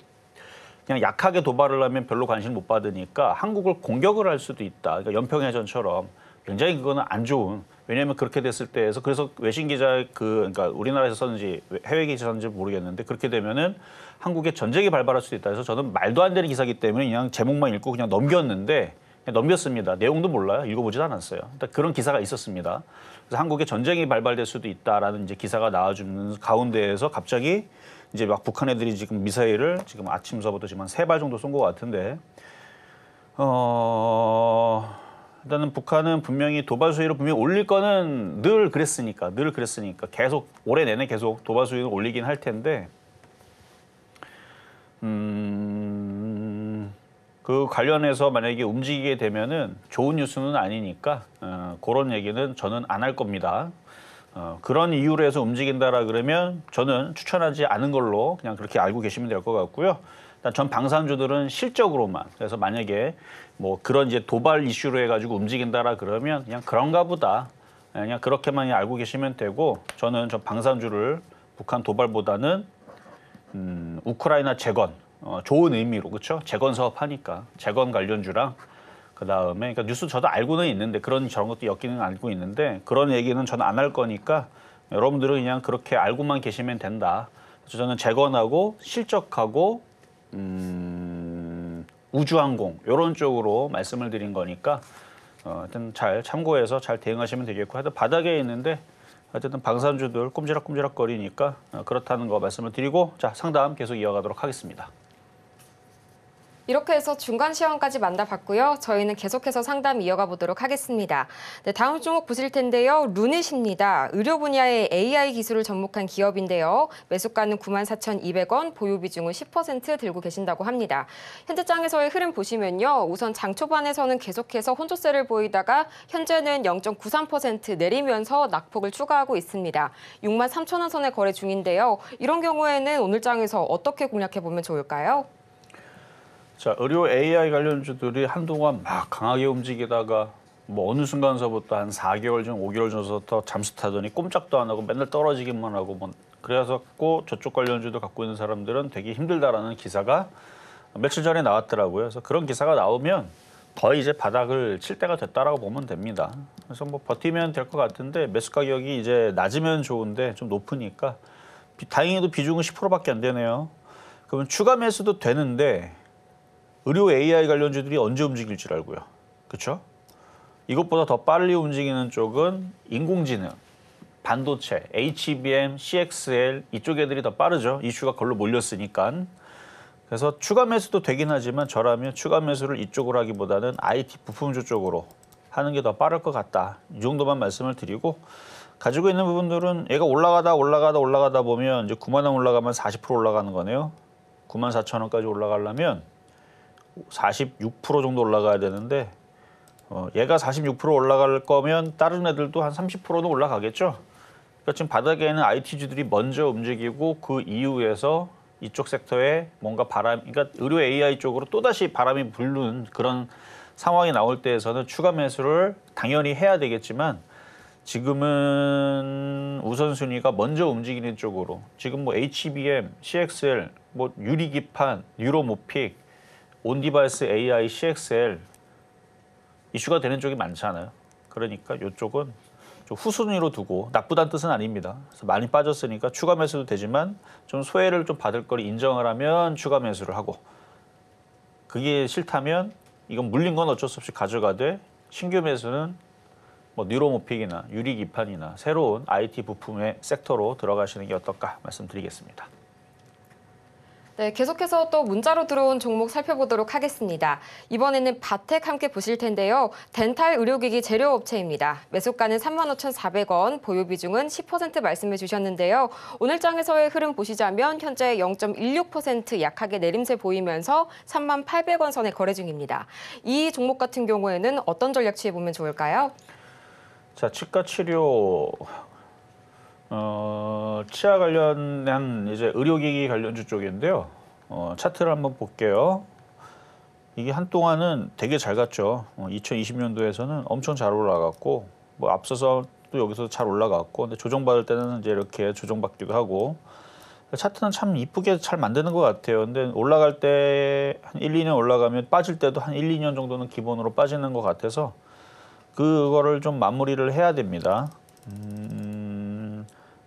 그냥 약하게 도발을 하면 별로 관심을 못 받으니까 한국을 공격을 할 수도 있다. 그러니까 연평해전처럼 굉장히 그거는 안 좋은. 왜냐하면 그렇게 됐을 때에서 그래서 외신 기자 그러니까 우리나라에서 썼는지 해외 기자였는지 모르겠는데 그렇게 되면은 한국에 전쟁이 발발할 수도 있다. 그래서 저는 말도 안 되는 기사이기 때문에 그냥 제목만 읽고 그냥 넘겼는데 그냥 넘겼습니다. 내용도 몰라요. 읽어보지도 않았어요. 일단 그런 기사가 있었습니다. 그래서 한국에 전쟁이 발발될 수도 있다라는 이제 기사가 나와주는 가운데에서 갑자기 이제 막 북한 애들이 지금 미사일을 지금 아침서부터 지금 한 3발 정도 쏜 것 같은데 일단은 북한은 분명히 도발 수위를 분명히 올릴 거는 늘 그랬으니까 계속 올해 내내 계속 도발 수위를 올리긴 할 텐데 그 관련해서 만약에 움직이게 되면은 좋은 뉴스는 아니니까 그런 얘기는 저는 안 할 겁니다. 그런 이유로 해서 움직인다라 그러면 저는 추천하지 않은 걸로 그냥 그렇게 알고 계시면 될 것 같고요. 일단 전 방산주들은 실적으로만 그래서 만약에 뭐 그런 이제 도발 이슈로 해가지고 움직인다라 그러면 그냥 그런가 보다 그냥 그렇게만 알고 계시면 되고 저는 전 방산주를 북한 도발보다는 우크라이나 재건 좋은 의미로 그렇죠? 재건 사업 하니까 재건 관련주랑 그다음에 그러니까 뉴스 저도 알고는 있는데 저런 것도 엮이는 알고 있는데 그런 얘기는 저는 안 할 거니까 여러분들은 그냥 그렇게 알고만 계시면 된다. 그래서 저는 재건하고 실적하고 우주항공 이런 쪽으로 말씀을 드린 거니까 하여튼 잘 참고해서 잘 대응하시면 되겠고 하여튼 바닥에 있는데 어쨌든 방산주들 꼼지락꼼지락 거리니까 그렇다는 거 말씀을 드리고 자 상담 계속 이어가도록 하겠습니다. 이렇게 해서 중간 시황까지 만나봤고요. 저희는 계속해서 상담 이어가 보도록 하겠습니다. 네, 다음 종목 보실 텐데요. 루닛입니다. 의료 분야의 AI 기술을 접목한 기업인데요. 매수가는 94,200원, 보유 비중은 10% 들고 계신다고 합니다. 현재 장에서의 흐름 보시면요. 우선 장 초반에서는 계속해서 혼조세를 보이다가 현재는 0.93% 내리면서 낙폭을 추가하고 있습니다. 63,000원 선에 거래 중인데요. 이런 경우에는 오늘 장에서 어떻게 공략해 보면 좋을까요? 자, 의료 AI 관련주들이 한동안 막 강하게 움직이다가 뭐 어느 순간서부터 한 4개월 전, 5개월 전부터 잠수 타더니 꼼짝도 안 하고 맨날 떨어지기만 하고 뭐 그래서 저쪽 관련주도 갖고 있는 사람들은 되게 힘들다라는 기사가 며칠 전에 나왔더라고요. 그래서 그런 기사가 나오면 거의 이제 바닥을 칠 때가 됐다라고 보면 됩니다. 그래서 뭐 버티면 될 것 같은데 매수 가격이 이제 낮으면 좋은데 좀 높으니까 다행히도 비중은 10%밖에 안 되네요. 그러면 추가 매수도 되는데 의료 AI 관련주들이 언제 움직일 줄 알고요. 그렇죠? 이것보다 더 빨리 움직이는 쪽은 인공지능, 반도체, HBM, CXL 이쪽 애들이 더 빠르죠. 이슈가 걸로 몰렸으니까. 그래서 추가 매수도 되긴 하지만 저라면 추가 매수를 이쪽으로 하기보다는 IT 부품주 쪽으로 하는 게 더 빠를 것 같다. 이 정도만 말씀을 드리고 가지고 있는 부분들은 얘가 올라가다 보면 이제 9만 원 올라가면 40% 올라가는 거네요. 94,000원까지 올라가려면 46% 정도 올라가야 되는데 얘가 46% 올라갈 거면 다른 애들도 한 30%는 올라가겠죠. 그러니까 지금 바닥에는 IT주들이 먼저 움직이고 그 이후에서 이쪽 섹터에 뭔가 그러니까 의료 AI 쪽으로 또다시 바람이 부는 그런 상황이 나올 때에서는 추가 매수를 당연히 해야 되겠지만 지금은 우선순위가 먼저 움직이는 쪽으로 지금 뭐 HBM, CXL, 뭐 유리기판, 뉴로모픽, 온디바이스 AI, CXL 이슈가 되는 쪽이 많잖아요. 그러니까 이쪽은 좀 후순위로 두고 나쁘다는 뜻은 아닙니다. 그래서 많이 빠졌으니까 추가 매수도 되지만 좀 소외를 좀 받을 걸 인정을 하면 추가 매수를 하고 그게 싫다면 이건 물린 건 어쩔 수 없이 가져가되 신규 매수는 뭐 뉴로모픽이나 유리기판이나 새로운 IT 부품의 섹터로 들어가시는 게 어떨까 말씀드리겠습니다. 네, 계속해서 또 문자로 들어온 종목 살펴보도록 하겠습니다. 이번에는 바텍 함께 보실 텐데요. 덴탈 의료기기 재료업체입니다. 매수가는 35,400원, 보유 비중은 10% 말씀해 주셨는데요. 오늘 장에서의 흐름 보시자면 현재 0.16% 약하게 내림세 보이면서 38,000원 선에 거래 중입니다. 이 종목 같은 경우에는 어떤 전략 취해보면 좋을까요? 자, 치과 치료 치아 관련한 이제 의료기기 관련주 쪽인데요. 차트를 한번 볼게요. 이게 한동안은 되게 잘 갔죠. 2020년도에서는 엄청 잘 올라갔고, 뭐 앞서서 또 여기서 잘 올라갔고, 근데 조정받을 때는 이제 이렇게 조정받기도 하고, 차트는 참 이쁘게 잘 만드는 것 같아요. 근데 올라갈 때 한 1, 2년 올라가면 빠질 때도 한 1, 2년 정도는 기본으로 빠지는 것 같아서 그거를 좀 마무리를 해야 됩니다.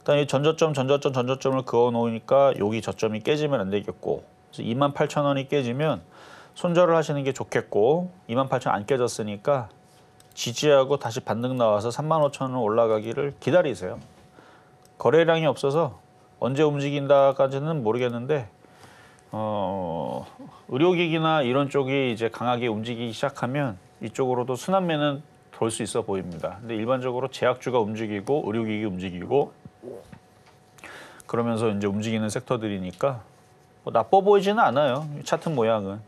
일단 이 전저점을 그어 놓으니까 여기 저점이 깨지면 안 되겠고, 그래서 28,000원이 깨지면 손절을 하시는 게 좋겠고, 28,000원 안 깨졌으니까 지지하고 다시 반등 나와서 35,000원 올라가기를 기다리세요. 거래량이 없어서 언제 움직인다까지는 모르겠는데, 의료기기나 이런 쪽이 이제 강하게 움직이기 시작하면 이쪽으로도 순환매는 돌 수 있어 보입니다. 근데 일반적으로 제약주가 움직이고 의료기기 움직이고 그러면서 이제 움직이는 섹터들이니까 뭐 나빠 보이지는 않아요. 차트 모양은.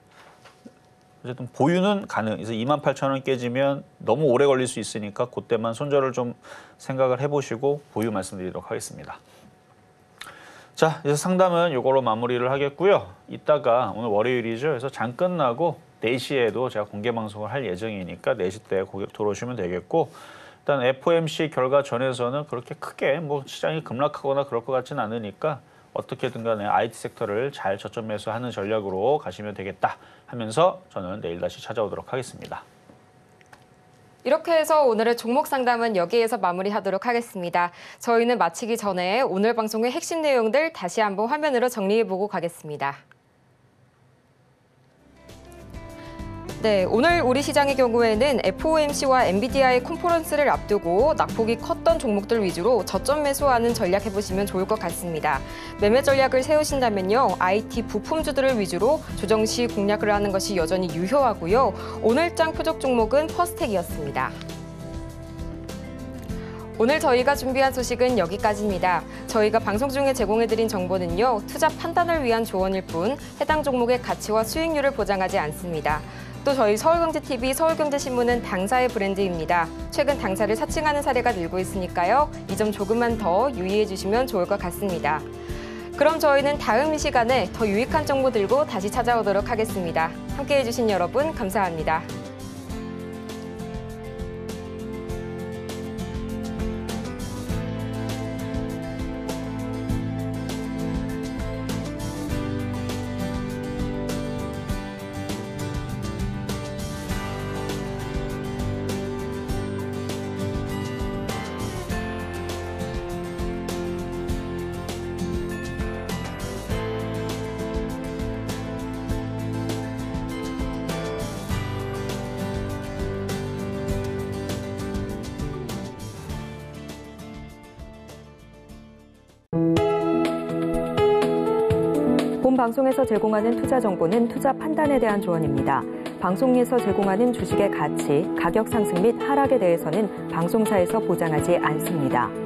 어쨌든 보유는 가능. 그래서 28,000원 깨지면 너무 오래 걸릴 수 있으니까 그때만 손절을 좀 생각을 해보시고 보유 말씀드리도록 하겠습니다. 자, 이제 상담은 이걸로 마무리를 하겠고요. 이따가 오늘 월요일이죠. 그래서 장 끝나고 4시에도 제가 공개 방송을 할 예정이니까 4시 때 고객 들어오시면 되겠고, 일단 FOMC 결과 전에서는 그렇게 크게 뭐 시장이 급락하거나 그럴 것 같지는 않으니까 어떻게든 간에 IT 섹터를 잘 저점 매수하는 전략으로 가시면 되겠다 하면서 저는 내일 다시 찾아오도록 하겠습니다. 이렇게 해서 오늘의 종목 상담은 여기에서 마무리하도록 하겠습니다. 저희는 마치기 전에 오늘 방송의 핵심 내용들 다시 한번 화면으로 정리해보고 가겠습니다. 네, 오늘 우리 시장의 경우에는 FOMC와 엔비디아의 컨퍼런스를 앞두고 낙폭이 컸던 종목들 위주로 저점 매수하는 전략 해보시면 좋을 것 같습니다. 매매 전략을 세우신다면요, IT 부품주들을 위주로 조정 시 공략을 하는 것이 여전히 유효하고요. 오늘장 표적 종목은 퍼스텍이었습니다. 오늘 저희가 준비한 소식은 여기까지입니다. 저희가 방송 중에 제공해드린 정보는요, 투자 판단을 위한 조언일 뿐 해당 종목의 가치와 수익률을 보장하지 않습니다. 또 저희 서울경제TV, 서울경제신문은 당사의 브랜드입니다. 최근 당사를 사칭하는 사례가 늘고 있으니까요. 이 점 조금만 더 유의해 주시면 좋을 것 같습니다. 그럼 저희는 다음 이 시간에 더 유익한 정보 들고 다시 찾아오도록 하겠습니다. 함께해 주신 여러분 감사합니다. 본 방송에서 제공하는 투자 정보는 투자 판단에 대한 조언입니다. 방송에서 제공하는 주식의 가치, 가격 상승 및 하락에 대해서는 방송사에서 보장하지 않습니다.